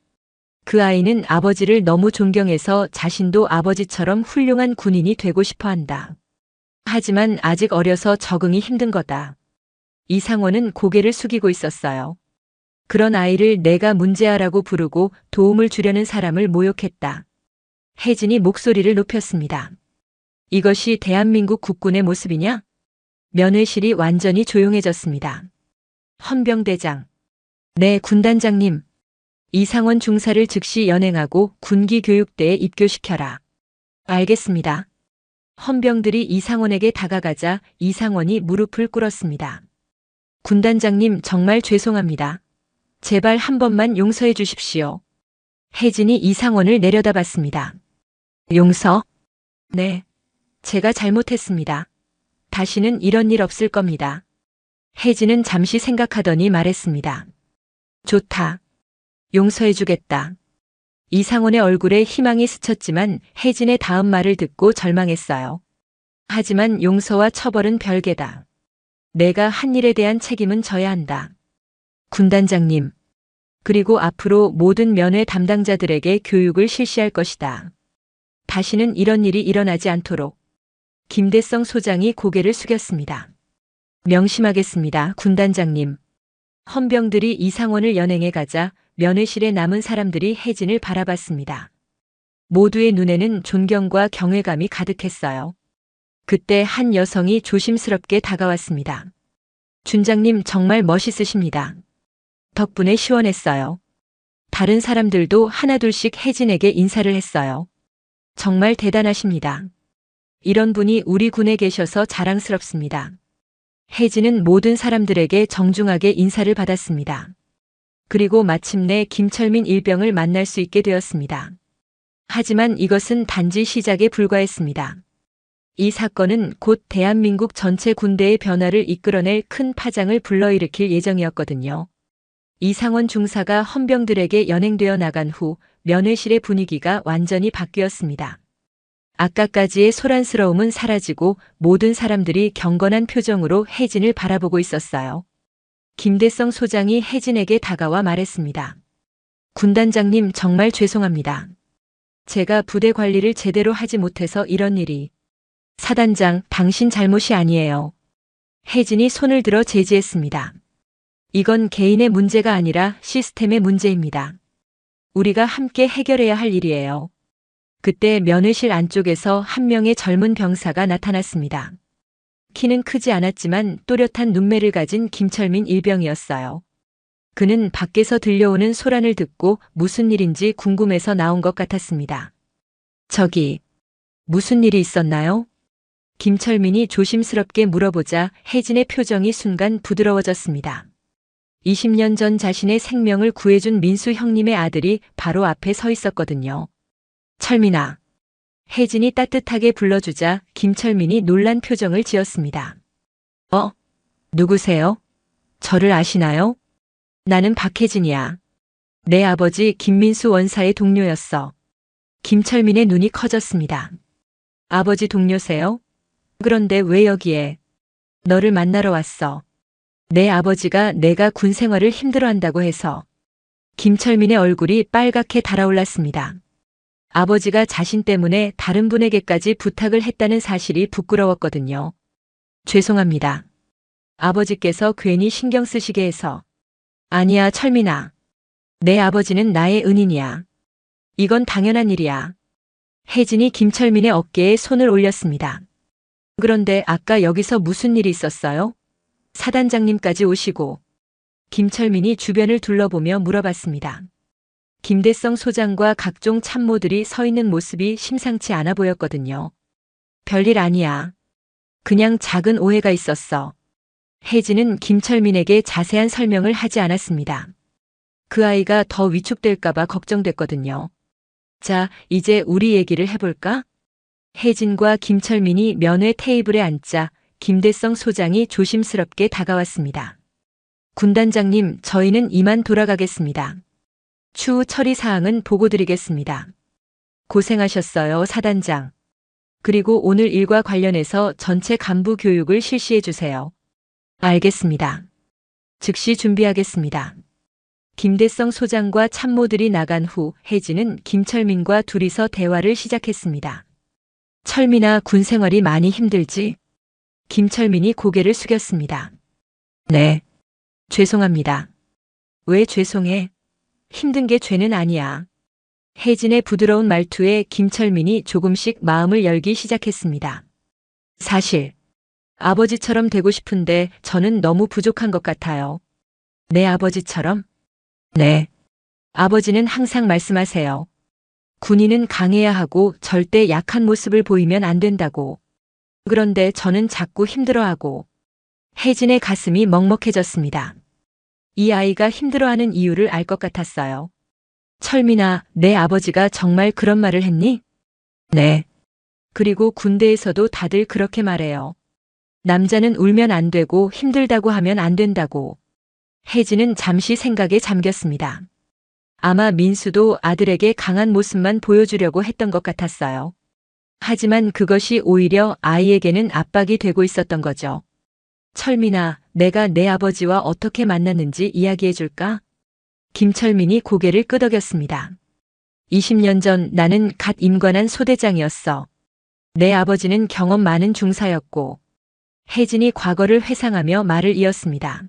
그 아이는 아버지를 너무 존경해서 자신도 아버지처럼 훌륭한 군인이 되고 싶어 한다. 하지만 아직 어려서 적응이 힘든 거다. 이상원은 고개를 숙이고 있었어요. 그런 아이를 내가 문제아라고 부르고 도움을 주려는 사람을 모욕했다. 혜진이 목소리를 높였습니다. 이것이 대한민국 국군의 모습이냐? 면회실이 완전히 조용해졌습니다. 헌병대장. 네, 군단장님. 이상원 중사를 즉시 연행하고 군기교육대에 입교시켜라. 알겠습니다. 헌병들이 이상원에게 다가가자 이상원이 무릎을 꿇었습니다. 군단장님 정말 죄송합니다. 제발 한 번만 용서해 주십시오. 혜진이 이상원을 내려다봤습니다. 용서? 네. 제가 잘못했습니다. 다시는 이런 일 없을 겁니다. 혜진은 잠시 생각하더니 말했습니다. 좋다. 용서해주겠다. 이상원의 얼굴에 희망이 스쳤지만 혜진의 다음 말을 듣고 절망했어요. 하지만 용서와 처벌은 별개다. 내가 한 일에 대한 책임은 져야 한다. 군단장님. 그리고 앞으로 모든 면회 담당자들에게 교육을 실시할 것이다. 다시는 이런 일이 일어나지 않도록. 김대성 소장이 고개를 숙였습니다. 명심하겠습니다, 군단장님. 헌병들이 이상원을 연행해 가자 면회실에 남은 사람들이 혜진을 바라봤습니다. 모두의 눈에는 존경과 경외감이 가득했어요. 그때 한 여성이 조심스럽게 다가왔습니다. 준장님 정말 멋있으십니다. 덕분에 시원했어요. 다른 사람들도 하나둘씩 혜진에게 인사를 했어요. 정말 대단하십니다. 이런 분이 우리 군에 계셔서 자랑스럽습니다. 혜진은 모든 사람들에게 정중하게 인사를 받았습니다. 그리고 마침내 김철민 일병을 만날 수 있게 되었습니다. 하지만 이것은 단지 시작에 불과했습니다. 이 사건은 곧 대한민국 전체 군대의 변화를 이끌어낼 큰 파장을 불러일으킬 예정이었거든요. 이상원 중사가 헌병들에게 연행되어 나간 후 면회실의 분위기가 완전히 바뀌었습니다. 아까까지의 소란스러움은 사라지고 모든 사람들이 경건한 표정으로 혜진을 바라보고 있었어요. 김대성 소장이 혜진에게 다가와 말했습니다. 군단장님 정말 죄송합니다. 제가 부대 관리를 제대로 하지 못해서 이런 일이. 사단장, 당신 잘못이 아니에요. 혜진이 손을 들어 제지했습니다. 이건 개인의 문제가 아니라 시스템의 문제입니다. 우리가 함께 해결해야 할 일이에요. 그때 면회실 안쪽에서 한 명의 젊은 병사가 나타났습니다. 키는 크지 않았지만 또렷한 눈매를 가진 김철민 일병이었어요. 그는 밖에서 들려오는 소란을 듣고 무슨 일인지 궁금해서 나온 것 같았습니다. 저기, 무슨 일이 있었나요? 김철민이 조심스럽게 물어보자 혜진의 표정이 순간 부드러워졌습니다. 20년 전 자신의 생명을 구해준 민수 형님의 아들이 바로 앞에 서 있었거든요. 철민아. 혜진이 따뜻하게 불러주자 김철민이 놀란 표정을 지었습니다. 누구세요? 저를 아시나요? 나는 박혜진이야. 내 아버지 김민수 원사의 동료였어. 김철민의 눈이 커졌습니다. 아버지 동료세요? 그런데 왜 여기에? 너를 만나러 왔어. 내 아버지가 내가 군 생활을 힘들어한다고 해서. 김철민의 얼굴이 빨갛게 달아올랐습니다. 아버지가 자신 때문에 다른 분에게까지 부탁을 했다는 사실이 부끄러웠거든요. 죄송합니다. 아버지께서 괜히 신경 쓰시게 해서. 아니야, 철민아. 내 아버지는 나의 은인이야. 이건 당연한 일이야. 혜진이 김철민의 어깨에 손을 올렸습니다. 그런데 아까 여기서 무슨 일이 있었어요? 사단장님까지 오시고. 김철민이 주변을 둘러보며 물어봤습니다. 김대성 소장과 각종 참모들이 서 있는 모습이 심상치 않아 보였거든요. 별일 아니야. 그냥 작은 오해가 있었어. 혜진은 김철민에게 자세한 설명을 하지 않았습니다. 그 아이가 더 위축될까봐 걱정됐거든요. 자, 이제 우리 얘기를 해볼까? 혜진과 김철민이 면회 테이블에 앉자 김대성 소장이 조심스럽게 다가왔습니다. 군단장님, 저희는 이만 돌아가겠습니다. 추후 처리 사항은 보고드리겠습니다. 고생하셨어요, 사단장. 그리고 오늘 일과 관련해서 전체 간부 교육을 실시해 주세요. 알겠습니다. 즉시 준비하겠습니다. 김대성 소장과 참모들이 나간 후 혜진은 김철민과 둘이서 대화를 시작했습니다. 철민아, 군 생활이 많이 힘들지? 김철민이 고개를 숙였습니다. 네. 죄송합니다. 왜 죄송해? 힘든 게 죄는 아니야. 혜진의 부드러운 말투에 김철민이 조금씩 마음을 열기 시작했습니다. 사실 아버지처럼 되고 싶은데 저는 너무 부족한 것 같아요. 내 아버지처럼? 네. 아버지는 항상 말씀하세요. 군인은 강해야 하고 절대 약한 모습을 보이면 안 된다고. 그런데 저는 자꾸 힘들어하고. 혜진의 가슴이 먹먹해졌습니다. 이 아이가 힘들어하는 이유를 알 것 같았어요. 철민아, 내 아버지가 정말 그런 말을 했니? 네. 그리고 군대에서도 다들 그렇게 말해요. 남자는 울면 안 되고 힘들다고 하면 안 된다고. 혜진은 잠시 생각에 잠겼습니다. 아마 민수도 아들에게 강한 모습만 보여주려고 했던 것 같았어요. 하지만 그것이 오히려 아이에게는 압박이 되고 있었던 거죠. 철민아, 내가 내 아버지와 어떻게 만났는지 이야기해 줄까? 김철민이 고개를 끄덕였습니다. 20년 전 나는 갓 임관한 소대장이었어. 내 아버지는 경험 많은 중사였고. 혜진이 과거를 회상하며 말을 이었습니다.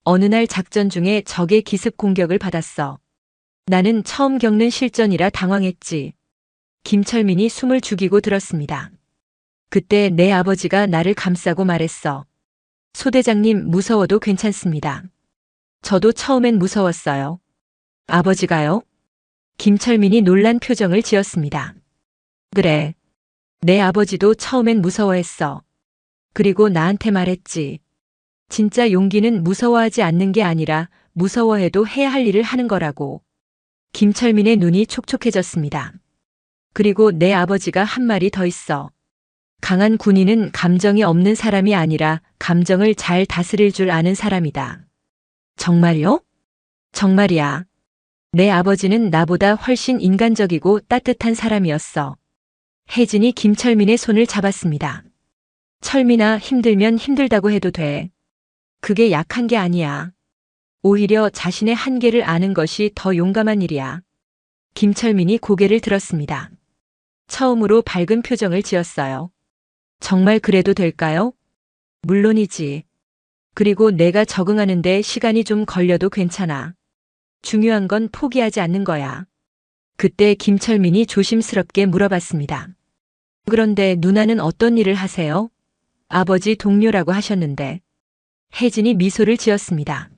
어느 날 작전 중에 적의 기습 공격을 받았어. 나는 처음 겪는 실전이라 당황했지. 김철민이 숨을 죽이고 들었습니다. 그때 내 아버지가 나를 감싸고 말했어. 소대장님, 무서워도 괜찮습니다. 저도 처음엔 무서웠어요. 아버지가요? 김철민이 놀란 표정을 지었습니다. 그래. 내 아버지도 처음엔 무서워했어. 그리고 나한테 말했지. 진짜 용기는 무서워하지 않는 게 아니라 무서워해도 해야 할 일을 하는 거라고. 김철민의 눈이 촉촉해졌습니다. 그리고 내 아버지가 한 말이 더 있어. 강한 군인은 감정이 없는 사람이 아니라 감정을 잘 다스릴 줄 아는 사람이다. 정말요? 정말이야. 내 아버지는 나보다 훨씬 인간적이고 따뜻한 사람이었어. 혜진이 김철민의 손을 잡았습니다. 철민아, 힘들면 힘들다고 해도 돼. 그게 약한 게 아니야. 오히려 자신의 한계를 아는 것이 더 용감한 일이야. 김철민이 고개를 들었습니다. 처음으로 밝은 표정을 지었어요. 정말 그래도 될까요? 물론이지. 그리고 내가 적응하는데 시간이 좀 걸려도 괜찮아. 중요한 건 포기하지 않는 거야. 그때 김철민이 조심스럽게 물어봤습니다. 그런데 누나는 어떤 일을 하세요? 아버지 동료라고 하셨는데. 혜진이 미소를 지었습니다.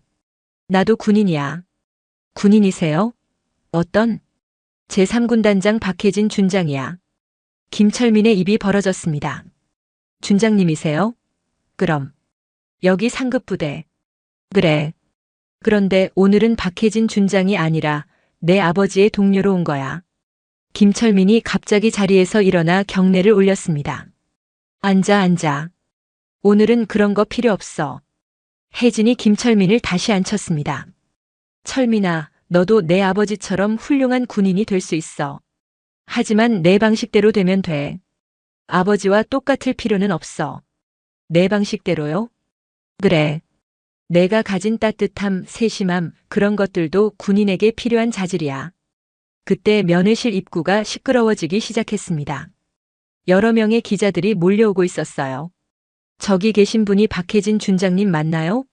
나도 군인이야. 군인이세요? 어떤? 제3군단장 박혜진 준장이야. 김철민의 입이 벌어졌습니다. 준장님이세요? 그럼. 여기 상급부대. 그래. 그런데 오늘은 박혜진 준장이 아니라 내 아버지의 동료로 온 거야. 김철민이 갑자기 자리에서 일어나 경례를 올렸습니다. 앉아. 오늘은 그런 거 필요 없어. 혜진이 김철민을 다시 앉혔습니다. 철민아, 너도 내 아버지처럼 훌륭한 군인이 될 수 있어. 하지만 내 방식대로 되면 돼. 아버지와 똑같을 필요는 없어. 내 방식대로요? 그래. 내가 가진 따뜻함, 세심함, 그런 것들도 군인에게 필요한 자질이야. 그때 면회실 입구가 시끄러워지기 시작했습니다. 여러 명의 기자들이 몰려오고 있었어요. 저기 계신 분이 박혜진 준장님 맞나요?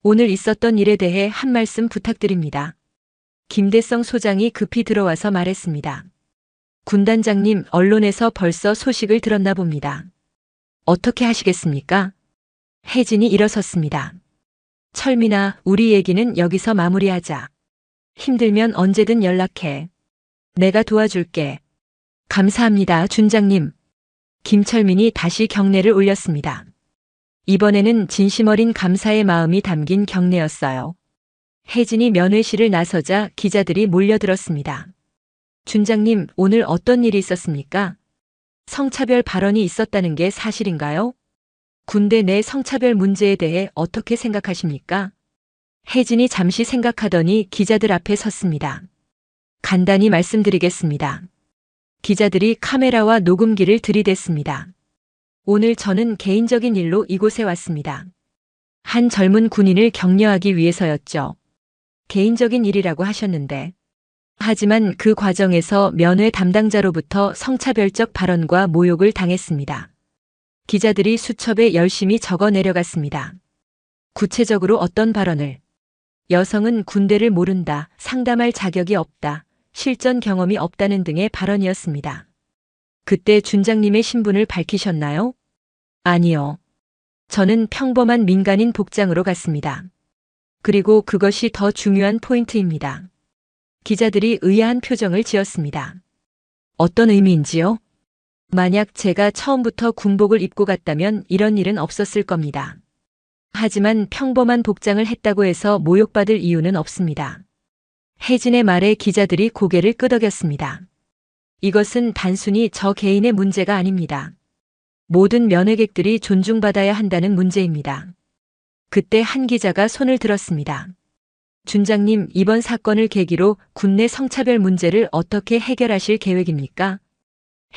오늘 있었던 일에 대해 한 말씀 부탁드립니다. 김대성 소장이 급히 들어와서 말했습니다. 군단장님, 언론에서 벌써 소식을 들었나 봅니다. 어떻게 하시겠습니까? 혜진이 일어섰습니다. 철민아, 우리 얘기는 여기서 마무리하자. 힘들면 언제든 연락해. 내가 도와줄게. 감사합니다, 준장님. 김철민이 다시 경례를 올렸습니다. 이번에는 진심 어린 감사의 마음이 담긴 경례였어요. 혜진이 면회실을 나서자 기자들이 몰려들었습니다. 준장님, 오늘 어떤 일이 있었습니까? 성차별 발언이 있었다는 게 사실인가요? 군대 내 성차별 문제에 대해 어떻게 생각하십니까? 혜진이 잠시 생각하더니 기자들 앞에 섰습니다. 간단히 말씀드리겠습니다. 기자들이 카메라와 녹음기를 들이댔습니다. 오늘 저는 개인적인 일로 이곳에 왔습니다. 한 젊은 군인을 격려하기 위해서였죠. 개인적인 일이라고 하셨는데. 하지만 그 과정에서 면회 담당자로부터 성차별적 발언과 모욕을 당했습니다. 기자들이 수첩에 열심히 적어 내려갔습니다. 구체적으로 어떤 발언을? 여성은 군대를 모른다, 상담할 자격이 없다, 실전 경험이 없다는 등의 발언이었습니다. 그때 준장님의 신분을 밝히셨나요? 아니요. 저는 평범한 민간인 복장으로 갔습니다. 그리고 그것이 더 중요한 포인트입니다. 기자들이 의아한 표정을 지었습니다. 어떤 의미인지요? 만약 제가 처음부터 군복을 입고 갔다면 이런 일은 없었을 겁니다. 하지만 평범한 복장을 했다고 해서 모욕받을 이유는 없습니다. 혜진의 말에 기자들이 고개를 끄덕였습니다. 이것은 단순히 저 개인의 문제가 아닙니다. 모든 면회객들이 존중받아야 한다는 문제입니다. 그때 한 기자가 손을 들었습니다. 준장님, 이번 사건을 계기로 군내 성차별 문제를 어떻게 해결하실 계획입니까?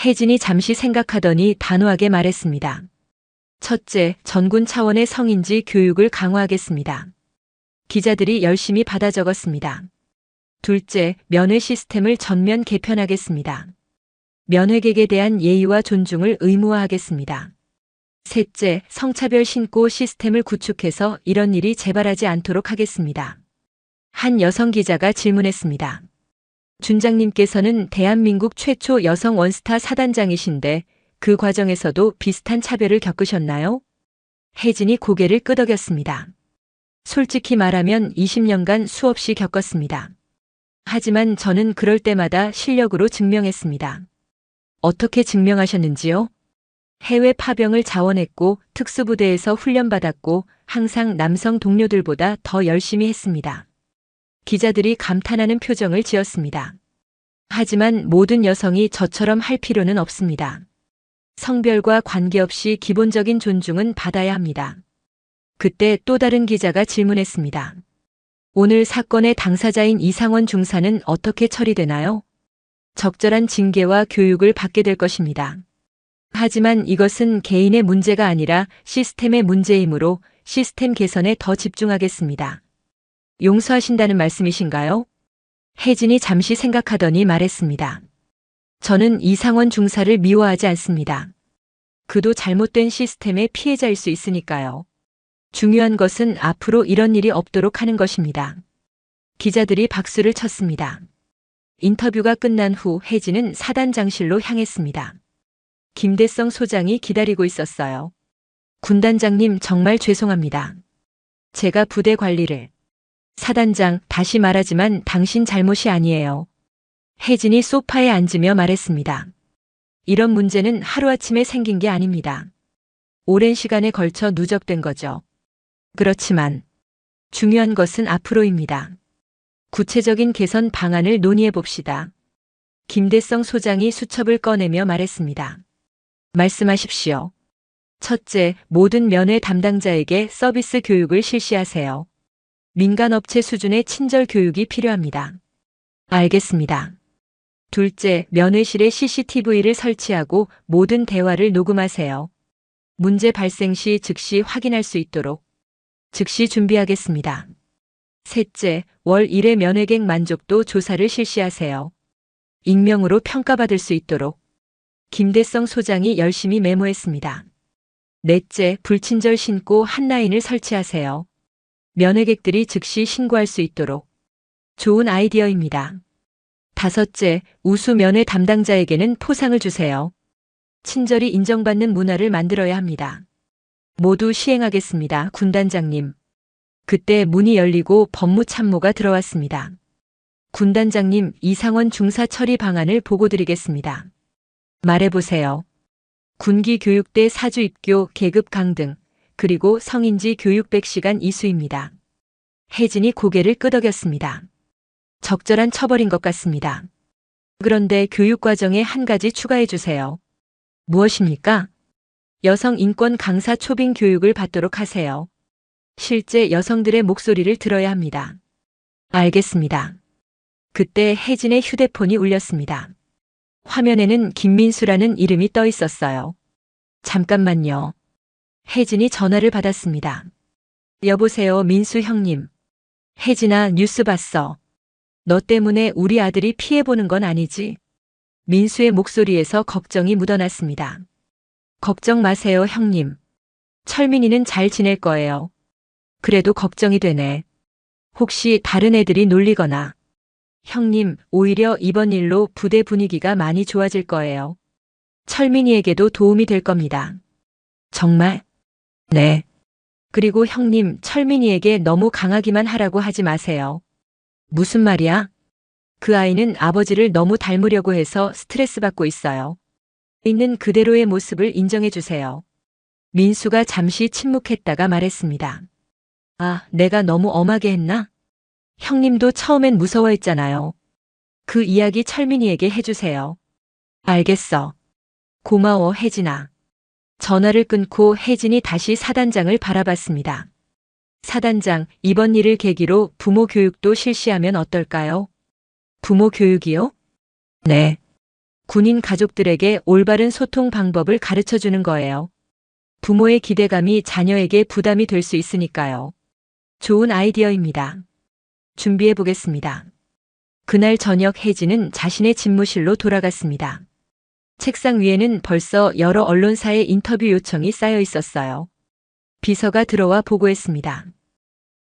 혜진이 잠시 생각하더니 단호하게 말했습니다. 첫째, 전군 차원의 성인지 교육을 강화하겠습니다. 기자들이 열심히 받아 적었습니다. 둘째, 면회 시스템을 전면 개편하겠습니다. 면회객에 대한 예의와 존중을 의무화하겠습니다. 셋째, 성차별 신고 시스템을 구축해서 이런 일이 재발하지 않도록 하겠습니다. 한 여성 기자가 질문했습니다. 준장님께서는 대한민국 최초 여성 원스타 사단장이신데 그 과정에서도 비슷한 차별을 겪으셨나요? 혜진이 고개를 끄덕였습니다. 솔직히 말하면 20년간 수없이 겪었습니다. 하지만 저는 그럴 때마다 실력으로 증명했습니다. 어떻게 증명하셨는지요? 해외 파병을 자원했고 특수부대에서 훈련받았고 항상 남성 동료들보다 더 열심히 했습니다. 기자들이 감탄하는 표정을 지었습니다. 하지만 모든 여성이 저처럼 할 필요는 없습니다. 성별과 관계없이 기본적인 존중은 받아야 합니다. 그때 또 다른 기자가 질문했습니다. 오늘 사건의 당사자인 이상원 중사는 어떻게 처리되나요? 적절한 징계와 교육을 받게 될 것입니다. 하지만 이것은 개인의 문제가 아니라 시스템의 문제이므로 시스템 개선에 더 집중하겠습니다. 용서하신다는 말씀이신가요? 혜진이 잠시 생각하더니 말했습니다. 저는 이상원 중사를 미워하지 않습니다. 그도 잘못된 시스템의 피해자일 수 있으니까요. 중요한 것은 앞으로 이런 일이 없도록 하는 것입니다. 기자들이 박수를 쳤습니다. 인터뷰가 끝난 후 혜진은 사단장실로 향했습니다. 김대성 소장이 기다리고 있었어요. 군단장님, 정말 죄송합니다. 제가 부대 관리를. 사단장, 다시 말하지만 당신 잘못이 아니에요. 혜진이 소파에 앉으며 말했습니다. 이런 문제는 하루아침에 생긴 게 아닙니다. 오랜 시간에 걸쳐 누적된 거죠. 그렇지만 중요한 것은 앞으로입니다. 구체적인 개선 방안을 논의해 봅시다. 김대성 소장이 수첩을 꺼내며 말했습니다. 말씀하십시오. 첫째, 모든 면회 담당자에게 서비스 교육을 실시하세요. 민간업체 수준의 친절 교육이 필요합니다. 알겠습니다. 둘째, 면회실에 CCTV를 설치하고 모든 대화를 녹음하세요. 문제 발생 시 즉시 확인할 수 있도록 즉시 준비하겠습니다. 셋째, 월 1회 면회객 만족도 조사를 실시하세요. 익명으로 평가받을 수 있도록 김대성 소장이 열심히 메모했습니다. 넷째, 불친절 신고 핫라인을 설치하세요. 면회객들이 즉시 신고할 수 있도록 좋은 아이디어입니다. 다섯째, 우수 면회 담당자에게는 포상을 주세요. 친절히 인정받는 문화를 만들어야 합니다. 모두 시행하겠습니다, 군단장님. 그때 문이 열리고 법무참모가 들어왔습니다. 군단장님, 이상원 중사 처리 방안을 보고드리겠습니다. 말해보세요. 군기 교육대 사주 입교 계급 강등, 그리고 성인지 교육 100시간 이수입니다. 혜진이 고개를 끄덕였습니다. 적절한 처벌인 것 같습니다. 그런데 교육과정에 한 가지 추가해 주세요. 무엇입니까? 여성 인권 강사 초빙 교육을 받도록 하세요. 실제 여성들의 목소리를 들어야 합니다. 알겠습니다. 그때 혜진의 휴대폰이 울렸습니다. 화면에는 김민수라는 이름이 떠 있었어요. 잠깐만요. 혜진이 전화를 받았습니다. 여보세요, 민수 형님. 혜진아, 뉴스 봤어. 너 때문에 우리 아들이 피해보는 건 아니지? 민수의 목소리에서 걱정이 묻어났습니다. 걱정 마세요, 형님. 철민이는 잘 지낼 거예요. 그래도 걱정이 되네. 혹시 다른 애들이 놀리거나. 형님, 오히려 이번 일로 부대 분위기가 많이 좋아질 거예요. 철민이에게도 도움이 될 겁니다. 정말? 네. 그리고 형님, 철민이에게 너무 강하기만 하라고 하지 마세요. 무슨 말이야? 그 아이는 아버지를 너무 닮으려고 해서 스트레스 받고 있어요. 있는 그대로의 모습을 인정해 주세요. 민수가 잠시 침묵했다가 말했습니다. 아, 내가 너무 엄하게 했나? 형님도 처음엔 무서워했잖아요. 그 이야기 철민이에게 해주세요. 알겠어. 고마워, 혜진아. 전화를 끊고 혜진이 다시 사단장을 바라봤습니다. 사단장, 이번 일을 계기로 부모 교육도 실시하면 어떨까요? 부모 교육이요? 네. 군인 가족들에게 올바른 소통 방법을 가르쳐 주는 거예요. 부모의 기대감이 자녀에게 부담이 될 수 있으니까요. 좋은 아이디어입니다. 준비해 보겠습니다. 그날 저녁 혜진은 자신의 집무실로 돌아갔습니다. 책상 위에는 벌써 여러 언론사의 인터뷰 요청이 쌓여 있었어요. 비서가 들어와 보고했습니다.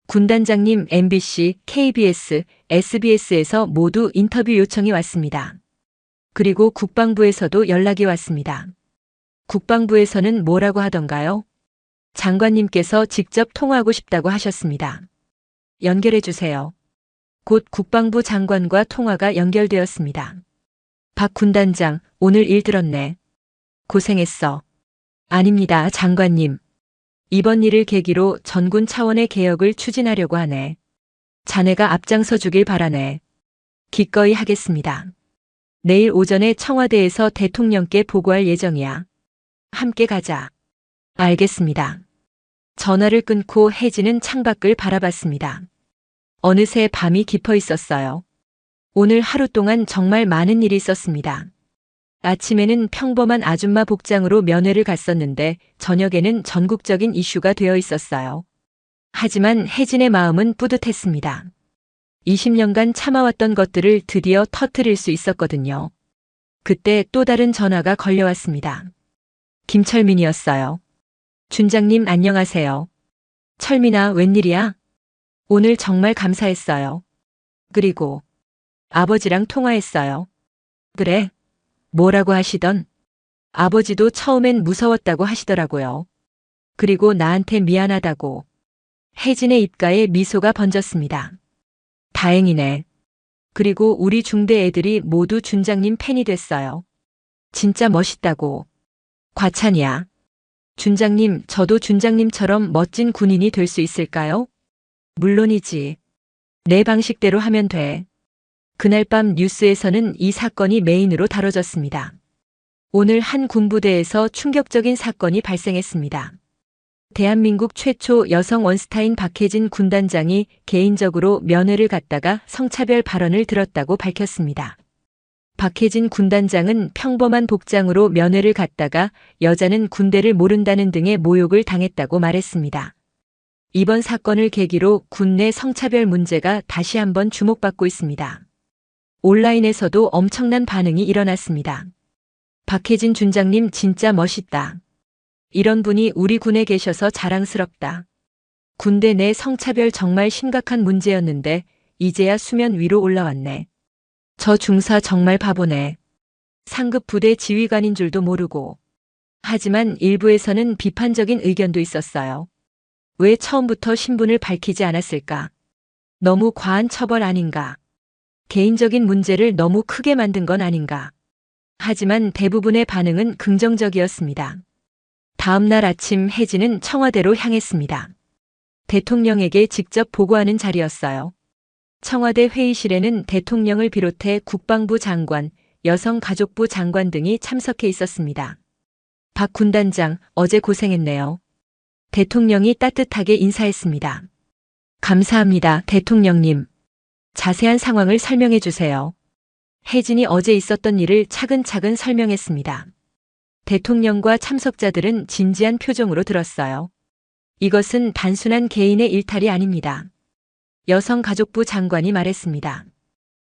군단장님, MBC, KBS, SBS에서 모두 인터뷰 요청이 왔습니다. 그리고 국방부에서도 연락이 왔습니다. 국방부에서는 뭐라고 하던가요? 장관님께서 직접 통화하고 싶다고 하셨습니다. 연결해 주세요. 곧 국방부 장관과 통화가 연결되었습니다. 박 군단장, 오늘 일 들었네. 고생했어. 아닙니다, 장관님. 이번 일을 계기로 전군 차원의 개혁을 추진하려고 하네. 자네가 앞장서 주길 바라네. 기꺼이 하겠습니다. 내일 오전에 청와대에서 대통령께 보고할 예정이야. 함께 가자. 알겠습니다. 전화를 끊고 혜진은 창밖을 바라봤습니다. 어느새 밤이 깊어 있었어요. 오늘 하루 동안 정말 많은 일이 있었습니다. 아침에는 평범한 아줌마 복장으로 면회를 갔었는데 저녁에는 전국적인 이슈가 되어 있었어요. 하지만 혜진의 마음은 뿌듯했습니다. 20년간 참아왔던 것들을 드디어 터뜨릴 수 있었거든요. 그때 또 다른 전화가 걸려왔습니다. 김철민이었어요. 준장님 안녕하세요. 철민아, 웬일이야? 오늘 정말 감사했어요. 그리고 아버지랑 통화했어요. 그래? 뭐라고 하시던? 아버지도 처음엔 무서웠다고 하시더라고요. 그리고 나한테 미안하다고. 혜진의 입가에 미소가 번졌습니다. 다행이네. 그리고 우리 중대 애들이 모두 준장님 팬이 됐어요. 진짜 멋있다고. 과찬이야. 준장님, 저도 준장님처럼 멋진 군인이 될 수 있을까요? 물론이지. 내 방식대로 하면 돼. 그날 밤 뉴스에서는 이 사건이 메인으로 다뤄졌습니다. 오늘 한 군부대에서 충격적인 사건이 발생했습니다. 대한민국 최초 여성 원스타인 박혜진 군단장이 개인적으로 면회를 갔다가 성차별 발언을 들었다고 밝혔습니다. 박혜진 군단장은 평범한 복장으로 면회를 갔다가 여자는 군대를 모른다는 등의 모욕을 당했다고 말했습니다. 이번 사건을 계기로 군내 성차별 문제가 다시 한번 주목받고 있습니다. 온라인에서도 엄청난 반응이 일어났습니다. 박혜진 준장님 진짜 멋있다. 이런 분이 우리 군에 계셔서 자랑스럽다. 군대 내 성차별 정말 심각한 문제였는데 이제야 수면 위로 올라왔네. 저 중사 정말 바보네. 상급 부대 지휘관인 줄도 모르고. 하지만 일부에서는 비판적인 의견도 있었어요. 왜 처음부터 신분을 밝히지 않았을까? 너무 과한 처벌 아닌가? 개인적인 문제를 너무 크게 만든 건 아닌가? 하지만 대부분의 반응은 긍정적이었습니다. 다음 날 아침 혜진은 청와대로 향했습니다. 대통령에게 직접 보고하는 자리였어요. 청와대 회의실에는 대통령을 비롯해 국방부 장관, 여성가족부 장관 등이 참석해 있었습니다. 박 군단장, 어제 고생했네요. 대통령이 따뜻하게 인사했습니다. 감사합니다, 대통령님. 자세한 상황을 설명해 주세요. 혜진이 어제 있었던 일을 차근차근 설명했습니다. 대통령과 참석자들은 진지한 표정으로 들었어요. 이것은 단순한 개인의 일탈이 아닙니다. 여성가족부 장관이 말했습니다.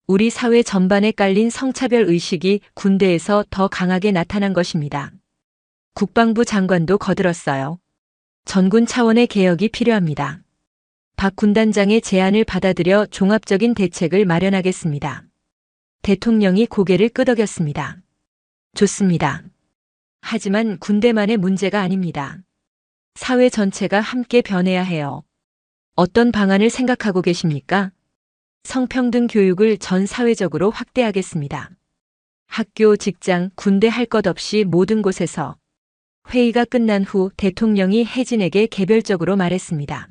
우리 사회 전반에 깔린 성차별 의식이 군대에서 더 강하게 나타난 것입니다. 국방부 장관도 거들었어요. 전군 차원의 개혁이 필요합니다. 박 군단장의 제안을 받아들여 종합적인 대책을 마련하겠습니다. 대통령이 고개를 끄덕였습니다. 좋습니다. 하지만 군대만의 문제가 아닙니다. 사회 전체가 함께 변해야 해요. 어떤 방안을 생각하고 계십니까? 성평등 교육을 전 사회적으로 확대하겠습니다. 학교, 직장, 군대 할 것 없이 모든 곳에서. 회의가 끝난 후 대통령이 혜진에게 개별적으로 말했습니다.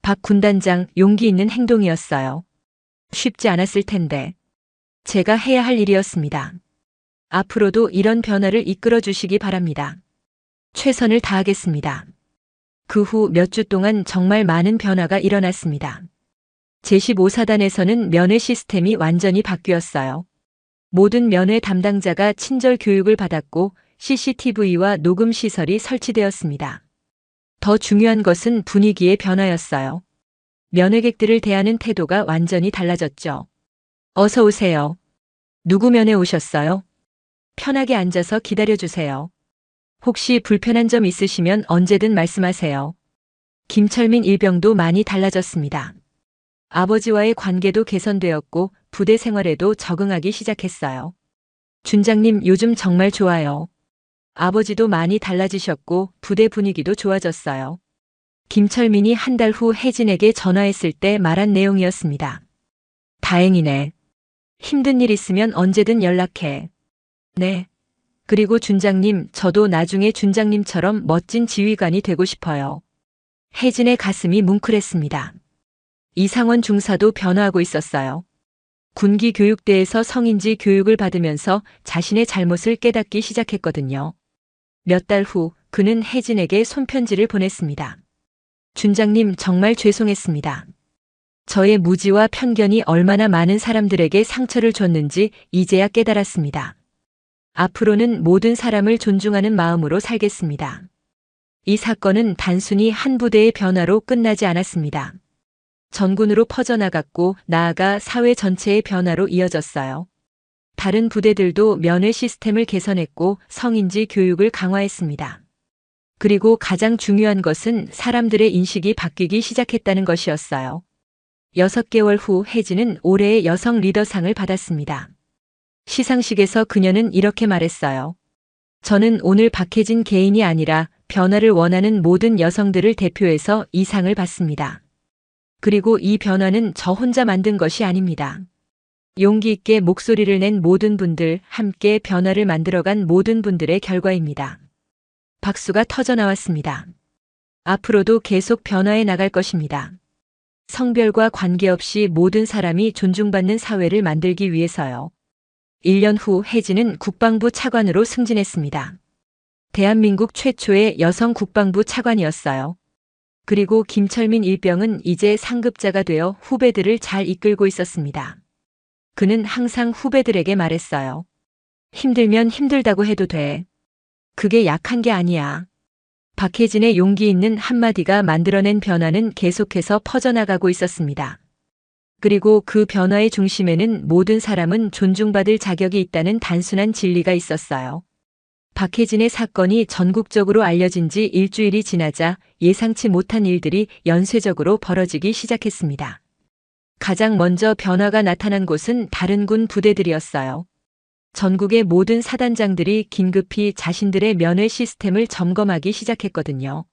박 군단장, 용기 있는 행동이었어요. 쉽지 않았을 텐데. 제가 해야 할 일이었습니다. 앞으로도 이런 변화를 이끌어 주시기 바랍니다. 최선을 다하겠습니다. 그 후 몇 주 동안 정말 많은 변화가 일어났습니다. 제15사단에서는 면회 시스템이 완전히 바뀌었어요. 모든 면회 담당자가 친절 교육을 받았고 CCTV와 녹음 시설이 설치되었습니다. 더 중요한 것은 분위기의 변화였어요. 면회객들을 대하는 태도가 완전히 달라졌죠. 어서 오세요. 누구 면회 오셨어요? 편하게 앉아서 기다려주세요. 혹시 불편한 점 있으시면 언제든 말씀하세요. 김철민 일병도 많이 달라졌습니다. 아버지와의 관계도 개선되었고 부대 생활에도 적응하기 시작했어요. 준장님, 요즘 정말 좋아요. 아버지도 많이 달라지셨고 부대 분위기도 좋아졌어요. 김철민이 한 달 후 혜진에게 전화했을 때 말한 내용이었습니다. 다행이네. 힘든 일 있으면 언제든 연락해. 네. 그리고 준장님, 저도 나중에 준장님처럼 멋진 지휘관이 되고 싶어요. 혜진의 가슴이 뭉클했습니다. 이상원 중사도 변화하고 있었어요. 군기 교육대에서 성인지 교육을 받으면서 자신의 잘못을 깨닫기 시작했거든요. 몇 달 후 그는 혜진에게 손편지를 보냈습니다. 준장님, 정말 죄송했습니다. 저의 무지와 편견이 얼마나 많은 사람들에게 상처를 줬는지 이제야 깨달았습니다. 앞으로는 모든 사람을 존중하는 마음으로 살겠습니다. 이 사건은 단순히 한 부대의 변화로 끝나지 않았습니다. 전군으로 퍼져나갔고 나아가 사회 전체의 변화로 이어졌어요. 다른 부대들도 면회 시스템을 개선했고 성인지 교육을 강화했습니다. 그리고 가장 중요한 것은 사람들의 인식이 바뀌기 시작했다는 것이었어요. 6개월 후 혜진은 올해의 여성 리더상을 받았습니다. 시상식에서 그녀는 이렇게 말했어요. 저는 오늘 박혜진 개인이 아니라 변화를 원하는 모든 여성들을 대표해서 이 상을 받습니다. 그리고 이 변화는 저 혼자 만든 것이 아닙니다. 용기 있게 목소리를 낸 모든 분들, 함께 변화를 만들어간 모든 분들의 결과입니다. 박수가 터져나왔습니다. 앞으로도 계속 변화해 나갈 것입니다. 성별과 관계없이 모든 사람이 존중받는 사회를 만들기 위해서요. 1년 후 혜진은 국방부 차관으로 승진했습니다. 대한민국 최초의 여성 국방부 차관이었어요. 그리고 김철민 일병은 이제 상급자가 되어 후배들을 잘 이끌고 있었습니다. 그는 항상 후배들에게 말했어요. 힘들면 힘들다고 해도 돼. 그게 약한 게 아니야. 박혜진의 용기 있는 한마디가 만들어낸 변화는 계속해서 퍼져나가고 있었습니다. 그리고 그 변화의 중심에는 모든 사람은 존중받을 자격이 있다는 단순한 진리가 있었어요. 박혜진의 사건이 전국적으로 알려진 지 일주일이 지나자 예상치 못한 일들이 연쇄적으로 벌어지기 시작했습니다. 가장 먼저 변화가 나타난 곳은 다른 군 부대들이었어요. 전국의 모든 사단장들이 긴급히 자신들의 면회 시스템을 점검하기 시작했거든요.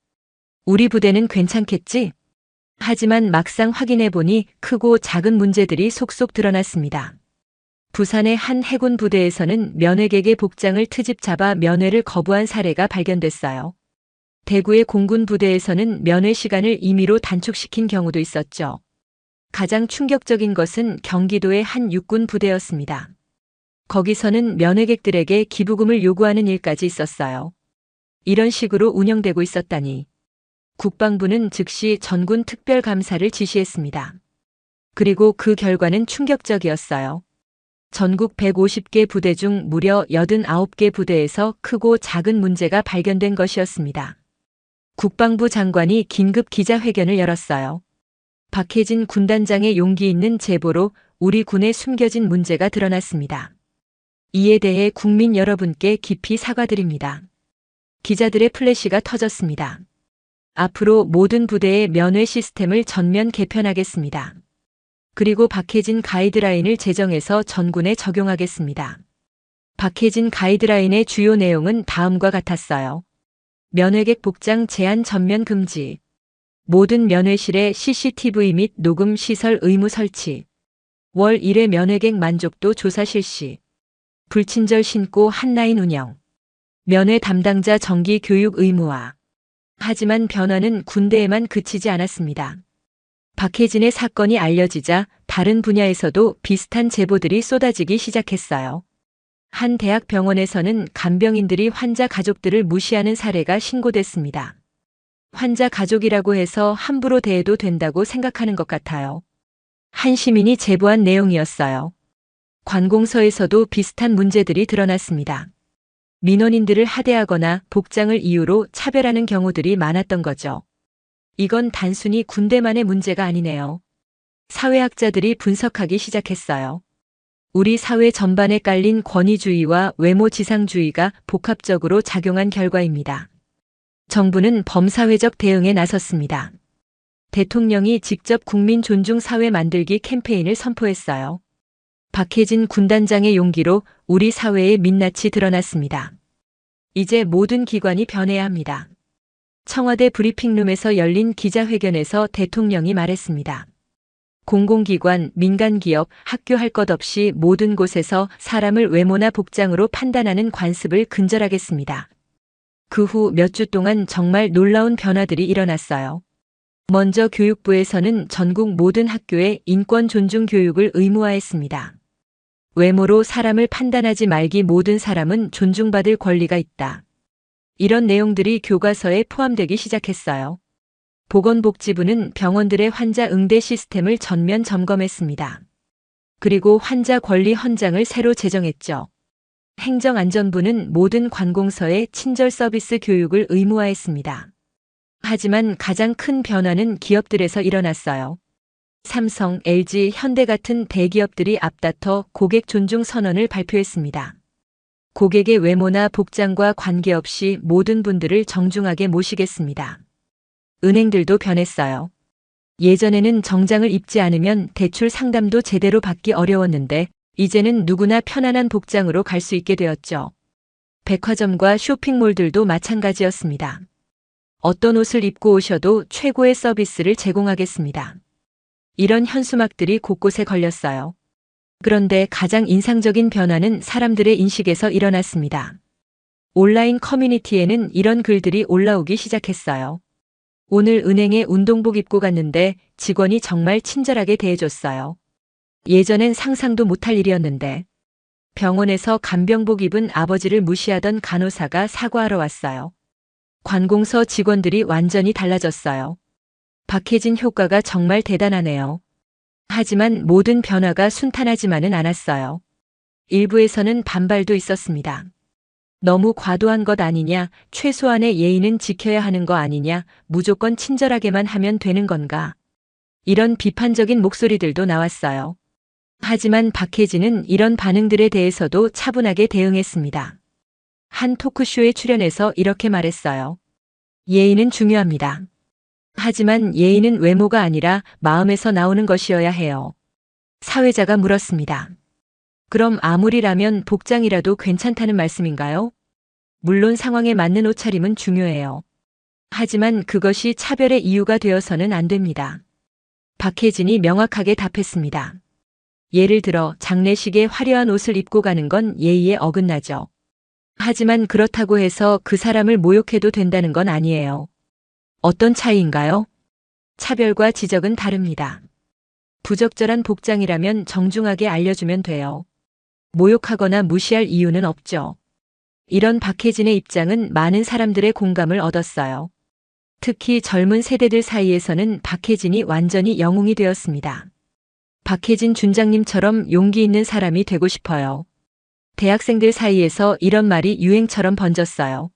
우리 부대는 괜찮겠지? 하지만 막상 확인해보니 크고 작은 문제들이 속속 드러났습니다. 부산의 한 해군 부대에서는 면회객의 복장을 트집 잡아 면회를 거부한 사례가 발견됐어요. 대구의 공군 부대에서는 면회 시간을 임의로 단축시킨 경우도 있었죠. 가장 충격적인 것은 경기도의 한 육군 부대였습니다. 거기서는 면회객들에게 기부금을 요구하는 일까지 있었어요. 이런 식으로 운영되고 있었다니. 국방부는 즉시 전군 특별감사를 지시했습니다. 그리고 그 결과는 충격적이었어요. 전국 150개 부대 중 무려 89개 부대에서 크고 작은 문제가 발견된 것이었습니다. 국방부 장관이 긴급 기자회견을 열었어요. 박혜진 군단장의 용기 있는 제보로 우리 군에 숨겨진 문제가 드러났습니다. 이에 대해 국민 여러분께 깊이 사과드립니다. 기자들의 플래시가 터졌습니다. 앞으로 모든 부대의 면회 시스템을 전면 개편하겠습니다. 그리고 박혜진 가이드라인을 제정해서 전군에 적용하겠습니다. 박혜진 가이드라인의 주요 내용은 다음과 같았어요. 면회객 복장 제한 전면 금지. 모든 면회실에 CCTV 및 녹음 시설 의무 설치. 월 1회 면회객 만족도 조사 실시. 불친절 신고 한라인 운영. 면회 담당자 정기 교육 의무화. 하지만 변화는 군대에만 그치지 않았습니다. 박혜진의 사건이 알려지자 다른 분야에서도 비슷한 제보들이 쏟아지기 시작했어요. 한 대학 병원에서는 간병인들이 환자 가족들을 무시하는 사례가 신고됐습니다. 환자 가족이라고 해서 함부로 대해도 된다고 생각하는 것 같아요. 한 시민이 제보한 내용이었어요. 관공서에서도 비슷한 문제들이 드러났습니다. 민원인들을 하대하거나 복장을 이유로 차별하는 경우들이 많았던 거죠. 이건 단순히 군대만의 문제가 아니네요. 사회학자들이 분석하기 시작했어요. 우리 사회 전반에 깔린 권위주의와 외모지상주의가 복합적으로 작용한 결과입니다. 정부는 범사회적 대응에 나섰습니다. 대통령이 직접 국민 존중 사회 만들기 캠페인을 선포했어요. 박혜진 군단장의 용기로 우리 사회의 민낯이 드러났습니다. 이제 모든 기관이 변해야 합니다. 청와대 브리핑룸에서 열린 기자회견에서 대통령이 말했습니다. 공공기관, 민간기업, 학교 할 것 없이 모든 곳에서 사람을 외모나 복장으로 판단하는 관습을 근절하겠습니다. 그 후 몇 주 동안 정말 놀라운 변화들이 일어났어요. 먼저 교육부에서는 전국 모든 학교에 인권 존중 교육을 의무화했습니다. 외모로 사람을 판단하지 말기 모든 사람은 존중받을 권리가 있다. 이런 내용들이 교과서에 포함되기 시작했어요. 보건복지부는 병원들의 환자 응대 시스템을 전면 점검했습니다. 그리고 환자 권리 헌장을 새로 제정했죠. 행정안전부는 모든 관공서에 친절 서비스 교육을 의무화했습니다. 하지만 가장 큰 변화는 기업들에서 일어났어요. 삼성, LG, 현대 같은 대기업들이 앞다퉈 고객 존중 선언을 발표했습니다. 고객의 외모나 복장과 관계없이 모든 분들을 정중하게 모시겠습니다. 은행들도 변했어요. 예전에는 정장을 입지 않으면 대출 상담도 제대로 받기 어려웠는데 이제는 누구나 편안한 복장으로 갈 수 있게 되었죠. 백화점과 쇼핑몰들도 마찬가지였습니다. 어떤 옷을 입고 오셔도 최고의 서비스를 제공하겠습니다. 이런 현수막들이 곳곳에 걸렸어요. 그런데 가장 인상적인 변화는 사람들의 인식에서 일어났습니다. 온라인 커뮤니티에는 이런 글들이 올라오기 시작했어요. 오늘 은행에 운동복 입고 갔는데 직원이 정말 친절하게 대해줬어요. 예전엔 상상도 못할 일이었는데. 병원에서 간병복 입은 아버지를 무시하던 간호사가 사과하러 왔어요. 관공서 직원들이 완전히 달라졌어요. 박혜진 효과가 정말 대단하네요. 하지만 모든 변화가 순탄하지만은 않았어요. 일부에서는 반발도 있었습니다. 너무 과도한 것 아니냐, 최소한의 예의는 지켜야 하는 거 아니냐, 무조건 친절하게만 하면 되는 건가. 이런 비판적인 목소리들도 나왔어요. 하지만 박혜진은 이런 반응들에 대해서도 차분하게 대응했습니다. 한 토크쇼에 출연해서 이렇게 말했어요. 예의는 중요합니다. 하지만 예의는 외모가 아니라 마음에서 나오는 것이어야 해요. 사회자가 물었습니다. 그럼 아무리라면 복장이라도 괜찮다는 말씀인가요? 물론 상황에 맞는 옷차림은 중요해요. 하지만 그것이 차별의 이유가 되어서는 안 됩니다. 박혜진이 명확하게 답했습니다. 예를 들어 장례식에 화려한 옷을 입고 가는 건 예의에 어긋나죠. 하지만 그렇다고 해서 그 사람을 모욕해도 된다는 건 아니에요. 어떤 차이인가요? 차별과 지적은 다릅니다. 부적절한 복장이라면 정중하게 알려주면 돼요. 모욕하거나 무시할 이유는 없죠. 이런 박혜진의 입장은 많은 사람들의 공감을 얻었어요. 특히 젊은 세대들 사이에서는 박혜진이 완전히 영웅이 되었습니다. 박혜진 준장님처럼 용기 있는 사람이 되고 싶어요. 대학생들 사이에서 이런 말이 유행처럼 번졌어요.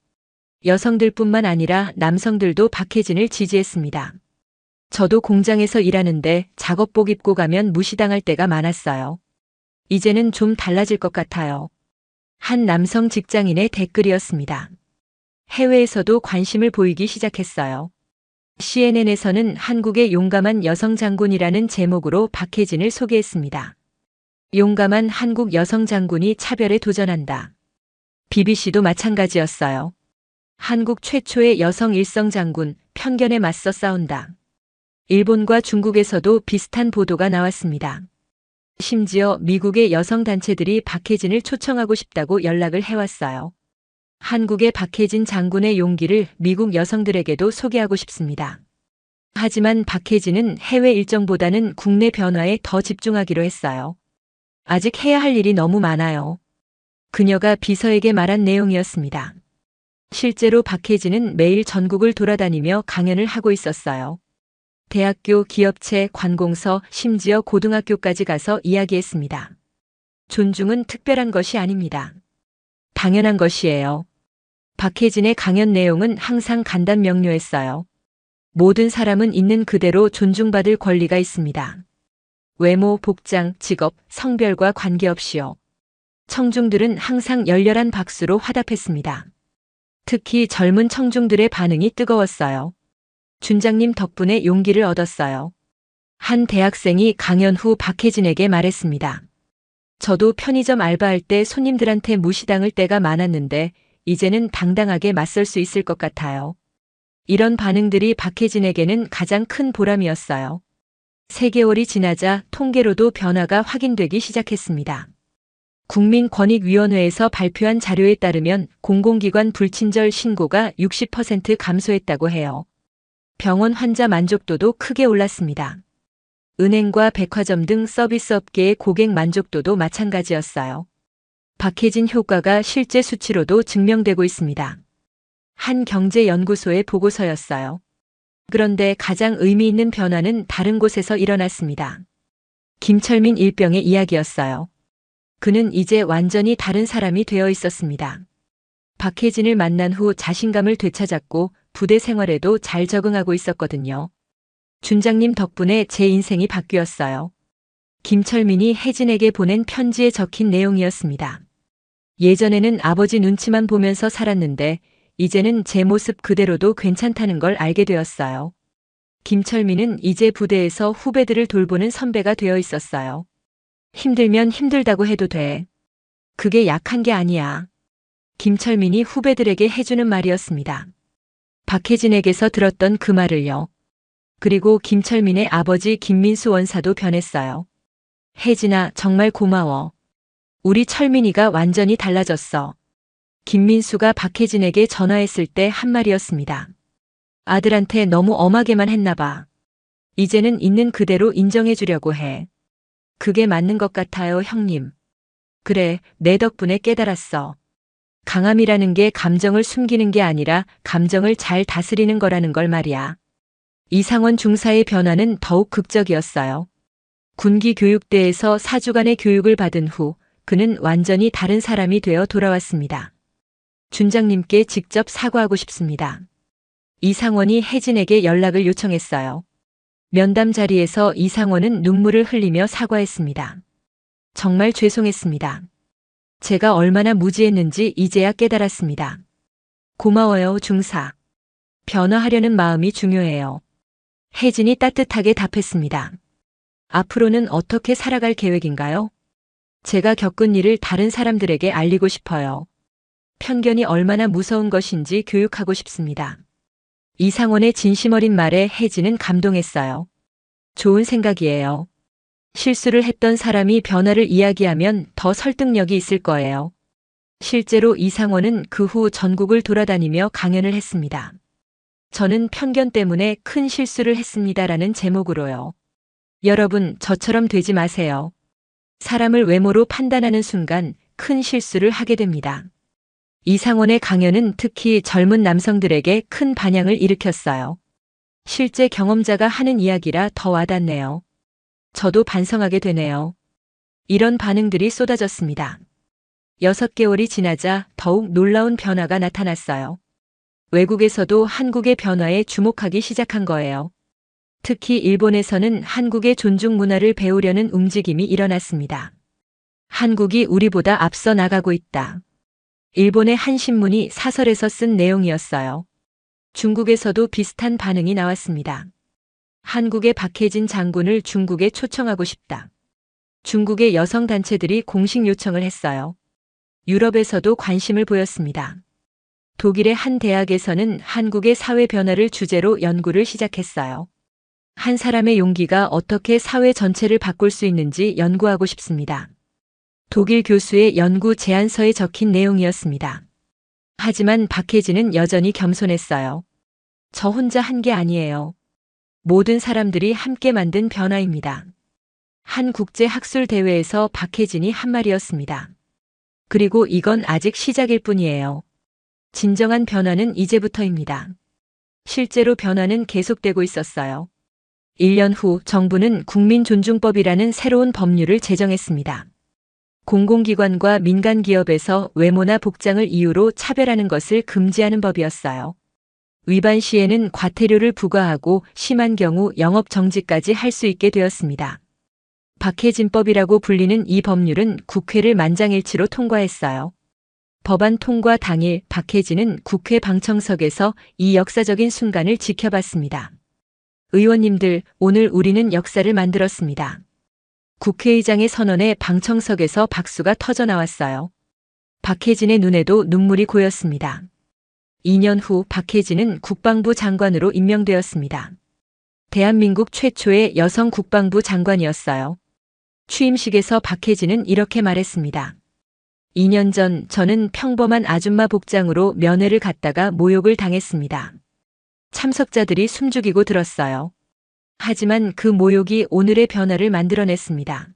여성들뿐만 아니라 남성들도 박혜진을 지지했습니다. 저도 공장에서 일하는데 작업복 입고 가면 무시당할 때가 많았어요. 이제는 좀 달라질 것 같아요. 한 남성 직장인의 댓글이었습니다. 해외에서도 관심을 보이기 시작했어요. CNN에서는 한국의 용감한 여성 장군이라는 제목으로 박혜진을 소개했습니다. 용감한 한국 여성 장군이 차별에 도전한다. BBC도 마찬가지였어요. 한국 최초의 여성 일성 장군, 편견에 맞서 싸운다. 일본과 중국에서도 비슷한 보도가 나왔습니다. 심지어 미국의 여성 단체들이 박혜진을 초청하고 싶다고 연락을 해왔어요. 한국의 박혜진 장군의 용기를 미국 여성들에게도 소개하고 싶습니다. 하지만 박혜진은 해외 일정보다는 국내 변화에 더 집중하기로 했어요. 아직 해야 할 일이 너무 많아요. 그녀가 비서에게 말한 내용이었습니다. 실제로 박혜진은 매일 전국을 돌아다니며 강연을 하고 있었어요. 대학교, 기업체, 관공서, 심지어 고등학교까지 가서 이야기했습니다. 존중은 특별한 것이 아닙니다. 당연한 것이에요. 박혜진의 강연 내용은 항상 간단 명료했어요. 모든 사람은 있는 그대로 존중받을 권리가 있습니다. 외모, 복장, 직업, 성별과 관계없이요. 청중들은 항상 열렬한 박수로 화답했습니다. 특히 젊은 청중들의 반응이 뜨거웠어요. 준장님 덕분에 용기를 얻었어요. 한 대학생이 강연 후 박혜진에게 말했습니다. 저도 편의점 알바할 때 손님들한테 무시당할 때가 많았는데 이제는 당당하게 맞설 수 있을 것 같아요. 이런 반응들이 박혜진에게는 가장 큰 보람이었어요. 3개월이 지나자 통계로도 변화가 확인되기 시작했습니다. 국민권익위원회에서 발표한 자료에 따르면 공공기관 불친절 신고가 60% 감소했다고 해요. 병원 환자 만족도도 크게 올랐습니다. 은행과 백화점 등 서비스 업계의 고객 만족도도 마찬가지였어요. 박혜진 효과가 실제 수치로도 증명되고 있습니다. 한 경제연구소의 보고서였어요. 그런데 가장 의미 있는 변화는 다른 곳에서 일어났습니다. 김철민 일병의 이야기였어요. 그는 이제 완전히 다른 사람이 되어 있었습니다. 박혜진을 만난 후 자신감을 되찾았고 부대 생활에도 잘 적응하고 있었거든요. 준장님 덕분에 제 인생이 바뀌었어요. 김철민이 혜진에게 보낸 편지에 적힌 내용이었습니다. 예전에는 아버지 눈치만 보면서 살았는데 이제는 제 모습 그대로도 괜찮다는 걸 알게 되었어요. 김철민은 이제 부대에서 후배들을 돌보는 선배가 되어 있었어요. 힘들면 힘들다고 해도 돼. 그게 약한 게 아니야. 김철민이 후배들에게 해주는 말이었습니다. 박혜진에게서 들었던 그 말을요. 그리고 김철민의 아버지 김민수 원사도 변했어요. 혜진아, 정말 고마워. 우리 철민이가 완전히 달라졌어. 김민수가 박혜진에게 전화했을 때 한 말이었습니다. 아들한테 너무 엄하게만 했나 봐. 이제는 있는 그대로 인정해주려고 해. 그게 맞는 것 같아요, 형님. 그래, 내 덕분에 깨달았어. 강함이라는 게 감정을 숨기는 게 아니라 감정을 잘 다스리는 거라는 걸 말이야. 이상원 중사의 변화는 더욱 극적이었어요. 군기 교육대에서 4주간의 교육을 받은 후 그는 완전히 다른 사람이 되어 돌아왔습니다. 준장님께 직접 사과하고 싶습니다. 이상원이 혜진에게 연락을 요청했어요. 면담 자리에서 이상원은 눈물을 흘리며 사과했습니다. 정말 죄송했습니다. 제가 얼마나 무지했는지 이제야 깨달았습니다. 고마워요, 중사. 변화하려는 마음이 중요해요. 혜진이 따뜻하게 답했습니다. 앞으로는 어떻게 살아갈 계획인가요? 제가 겪은 일을 다른 사람들에게 알리고 싶어요. 편견이 얼마나 무서운 것인지 교육하고 싶습니다. 이상원의 진심 어린 말에 혜진은 감동했어요. 좋은 생각이에요. 실수를 했던 사람이 변화를 이야기하면 더 설득력이 있을 거예요. 실제로 이상원은 그 후 전국을 돌아다니며 강연을 했습니다. 저는 편견 때문에 큰 실수를 했습니다라는 제목으로요. 여러분, 저처럼 되지 마세요. 사람을 외모로 판단하는 순간 큰 실수를 하게 됩니다. 이상원의 강연은 특히 젊은 남성들에게 큰 반향을 일으켰어요. 실제 경험자가 하는 이야기라 더 와닿네요. 저도 반성하게 되네요. 이런 반응들이 쏟아졌습니다. 6개월이 지나자 더욱 놀라운 변화가 나타났어요. 외국에서도 한국의 변화에 주목하기 시작한 거예요. 특히 일본에서는 한국의 존중 문화를 배우려는 움직임이 일어났습니다. 한국이 우리보다 앞서 나가고 있다. 일본의 한 신문이 사설에서 쓴 내용이었어요. 중국에서도 비슷한 반응이 나왔습니다. 한국의 박해진 장군을 중국에 초청하고 싶다. 중국의 여성단체들이 공식 요청을 했어요. 유럽에서도 관심을 보였습니다. 독일의 한 대학에서는 한국의 사회 변화를 주제로 연구를 시작했어요. 한 사람의 용기가 어떻게 사회 전체를 바꿀 수 있는지 연구하고 싶습니다. 독일 교수의 연구 제안서에 적힌 내용이었습니다. 하지만 박혜진은 여전히 겸손했어요. 저 혼자 한 게 아니에요. 모든 사람들이 함께 만든 변화입니다. 한 국제 학술 대회에서 박혜진이 한 말이었습니다. 그리고 이건 아직 시작일 뿐이에요. 진정한 변화는 이제부터입니다. 실제로 변화는 계속되고 있었어요. 1년 후 정부는 국민존중법이라는 새로운 법률을 제정했습니다. 공공기관과 민간기업에서 외모나 복장을 이유로 차별하는 것을 금지하는 법이었어요. 위반 시에는 과태료를 부과하고 심한 경우 영업 정지까지 할 수 있게 되었습니다. 박해진법이라고 불리는 이 법률은 국회를 만장일치로 통과했어요. 법안 통과 당일 박해진은 국회 방청석에서 이 역사적인 순간을 지켜봤습니다. 의원님들, 오늘 우리는 역사를 만들었습니다. 국회의장의 선언에 방청석에서 박수가 터져 나왔어요. 박해진의 눈에도 눈물이 고였습니다. 2년 후 박해진은 국방부 장관으로 임명되었습니다. 대한민국 최초의 여성 국방부 장관이었어요. 취임식에서 박해진은 이렇게 말했습니다. 2년 전 저는 평범한 아줌마 복장으로 면회를 갔다가 모욕을 당했습니다. 참석자들이 숨죽이고 들었어요. 하지만 그 모욕이 오늘의 변화를 만들어냈습니다.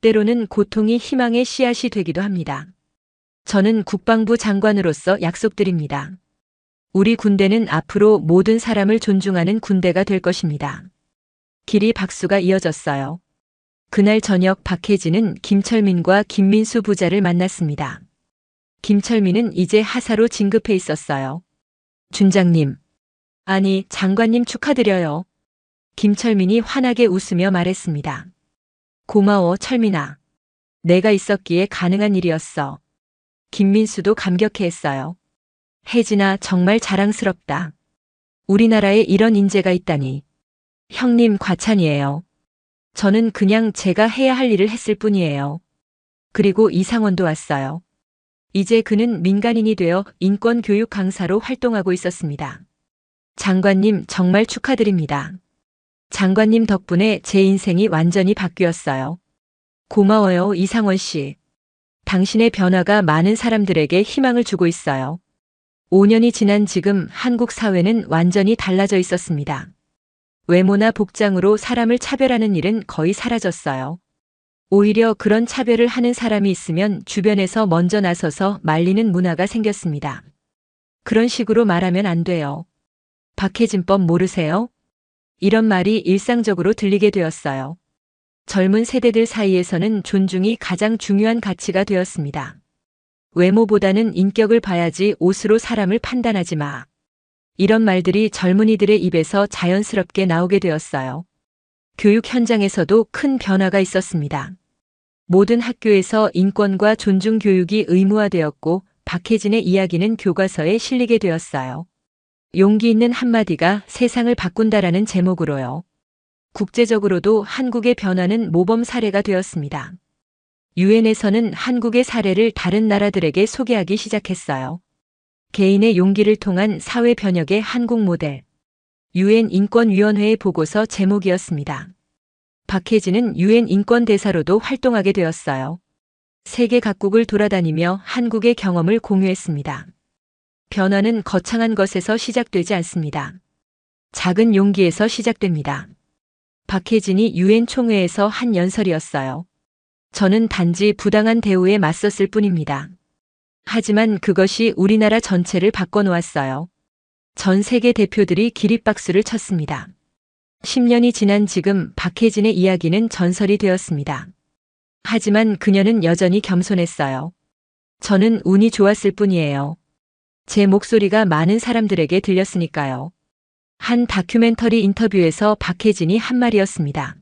때로는 고통이 희망의 씨앗이 되기도 합니다. 저는 국방부 장관으로서 약속드립니다. 우리 군대는 앞으로 모든 사람을 존중하는 군대가 될 것입니다. 길이 박수가 이어졌어요. 그날 저녁 박해진은 김철민과 김민수 부자를 만났습니다. 김철민은 이제 하사로 진급해 있었어요. 준장님. 아니, 장관님 축하드려요. 김철민이 환하게 웃으며 말했습니다. 고마워, 철민아. 내가 있었기에 가능한 일이었어. 김민수도 감격해했어요. 혜진아, 정말 자랑스럽다. 우리나라에 이런 인재가 있다니. 형님, 과찬이에요. 저는 그냥 제가 해야 할 일을 했을 뿐이에요. 그리고 이상원도 왔어요. 이제 그는 민간인이 되어 인권교육 강사로 활동하고 있었습니다. 장관님, 정말 축하드립니다. 장관님 덕분에 제 인생이 완전히 바뀌었어요. 고마워요, 이상원 씨. 당신의 변화가 많은 사람들에게 희망을 주고 있어요. 5년이 지난 지금 한국 사회는 완전히 달라져 있었습니다. 외모나 복장으로 사람을 차별하는 일은 거의 사라졌어요. 오히려 그런 차별을 하는 사람이 있으면 주변에서 먼저 나서서 말리는 문화가 생겼습니다. 그런 식으로 말하면 안 돼요. 박해진법 모르세요? 이런 말이 일상적으로 들리게 되었어요. 젊은 세대들 사이에서는 존중이 가장 중요한 가치가 되었습니다. 외모보다는 인격을 봐야지 옷으로 사람을 판단하지 마. 이런 말들이 젊은이들의 입에서 자연스럽게 나오게 되었어요. 교육 현장에서도 큰 변화가 있었습니다. 모든 학교에서 인권과 존중 교육이 의무화되었고 박혜진의 이야기는 교과서에 실리게 되었어요. 용기 있는 한마디가 세상을 바꾼다라는 제목으로요. 국제적으로도 한국의 변화는 모범 사례가 되었습니다. 유엔에서는 한국의 사례를 다른 나라들에게 소개하기 시작했어요. 개인의 용기를 통한 사회 변혁의 한국 모델. 유엔 인권위원회의 보고서 제목이었습니다. 박혜진은 유엔 인권대사로도 활동하게 되었어요. 세계 각국을 돌아다니며 한국의 경험을 공유했습니다. 변화는 거창한 것에서 시작되지 않습니다. 작은 용기에서 시작됩니다. 박혜진이 유엔 총회에서 한 연설이었어요. 저는 단지 부당한 대우에 맞섰을 뿐입니다. 하지만 그것이 우리나라 전체를 바꿔놓았어요. 전 세계 대표들이 기립박수를 쳤습니다. 10년이 지난 지금 박혜진의 이야기는 전설이 되었습니다. 하지만 그녀는 여전히 겸손했어요. 저는 운이 좋았을 뿐이에요. 제 목소리가 많은 사람들에게 들렸으니까요. 한 다큐멘터리 인터뷰에서 박혜진이 한 말이었습니다.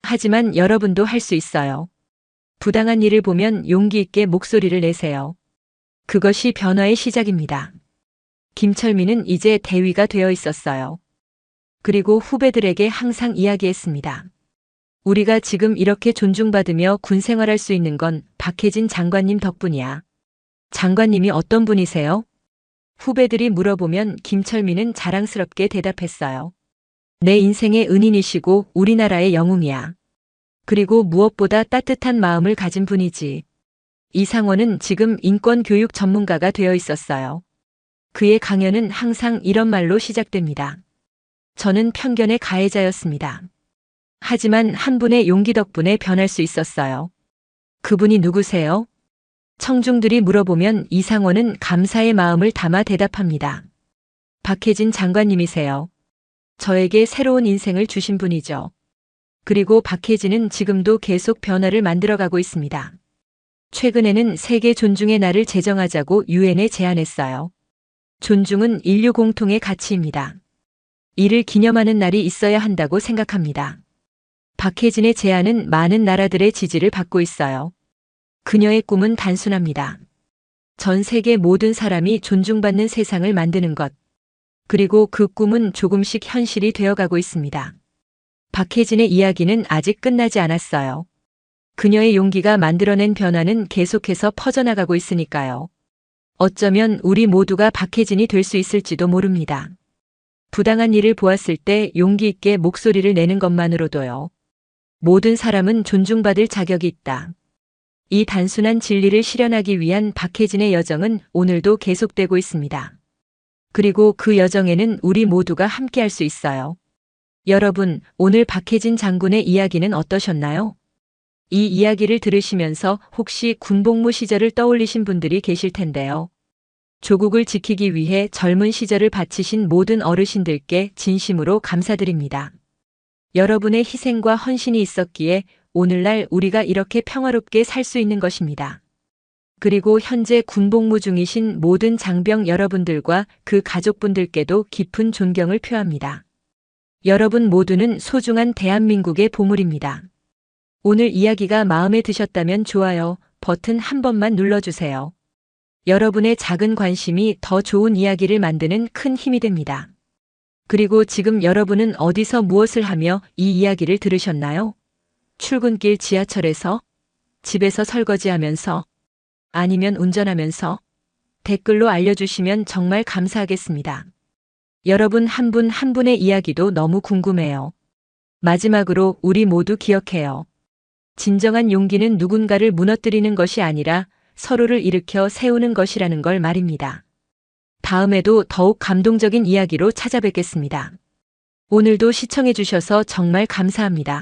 하지만 여러분도 할 수 있어요. 부당한 일을 보면 용기 있게 목소리를 내세요. 그것이 변화의 시작입니다. 김철민은 이제 대위가 되어 있었어요. 그리고 후배들에게 항상 이야기했습니다. 우리가 지금 이렇게 존중받으며 군 생활할 수 있는 건 박혜진 장관님 덕분이야. 장관님이 어떤 분이세요? 후배들이 물어보면 김철민은 자랑스럽게 대답했어요. 내 인생의 은인이시고 우리나라의 영웅이야. 그리고 무엇보다 따뜻한 마음을 가진 분이지. 이상원은 지금 인권교육 전문가가 되어 있었어요. 그의 강연은 항상 이런 말로 시작됩니다. 저는 편견의 가해자였습니다. 하지만 한 분의 용기 덕분에 변할 수 있었어요. 그분이 누구세요? 청중들이 물어보면 이상원은 감사의 마음을 담아 대답합니다. 박혜진 장관님이세요. 저에게 새로운 인생을 주신 분이죠. 그리고 박혜진은 지금도 계속 변화를 만들어가고 있습니다. 최근에는 세계 존중의 날을 제정하자고 유엔에 제안했어요. 존중은 인류 공통의 가치입니다. 이를 기념하는 날이 있어야 한다고 생각합니다. 박혜진의 제안은 많은 나라들의 지지를 받고 있어요. 그녀의 꿈은 단순합니다. 전 세계 모든 사람이 존중받는 세상을 만드는 것. 그리고 그 꿈은 조금씩 현실이 되어가고 있습니다. 박혜진의 이야기는 아직 끝나지 않았어요. 그녀의 용기가 만들어낸 변화는 계속해서 퍼져나가고 있으니까요. 어쩌면 우리 모두가 박혜진이 될 수 있을지도 모릅니다. 부당한 일을 보았을 때 용기 있게 목소리를 내는 것만으로도요. 모든 사람은 존중받을 자격이 있다. 이 단순한 진리를 실현하기 위한 박혜진의 여정은 오늘도 계속되고 있습니다. 그리고 그 여정에는 우리 모두가 함께할 수 있어요. 여러분, 오늘 박혜진 장군의 이야기는 어떠셨나요? 이 이야기를 들으시면서 혹시 군복무 시절을 떠올리신 분들이 계실 텐데요. 조국을 지키기 위해 젊은 시절을 바치신 모든 어르신들께 진심으로 감사드립니다. 여러분의 희생과 헌신이 있었기에 오늘날 우리가 이렇게 평화롭게 살 수 있는 것입니다. 그리고 현재 군복무 중이신 모든 장병 여러분들과 그 가족분들께도 깊은 존경을 표합니다. 여러분 모두는 소중한 대한민국의 보물입니다. 오늘 이야기가 마음에 드셨다면 좋아요 버튼 한 번만 눌러주세요. 여러분의 작은 관심이 더 좋은 이야기를 만드는 큰 힘이 됩니다. 그리고 지금 여러분은 어디서 무엇을 하며 이 이야기를 들으셨나요? 출근길 지하철에서? 집에서 설거지하면서? 아니면 운전하면서? 댓글로 알려주시면 정말 감사하겠습니다. 여러분 한 분 한 분의 이야기도 너무 궁금해요. 마지막으로 우리 모두 기억해요. 진정한 용기는 누군가를 무너뜨리는 것이 아니라 서로를 일으켜 세우는 것이라는 걸 말입니다. 다음에도 더욱 감동적인 이야기로 찾아뵙겠습니다. 오늘도 시청해 주셔서 정말 감사합니다.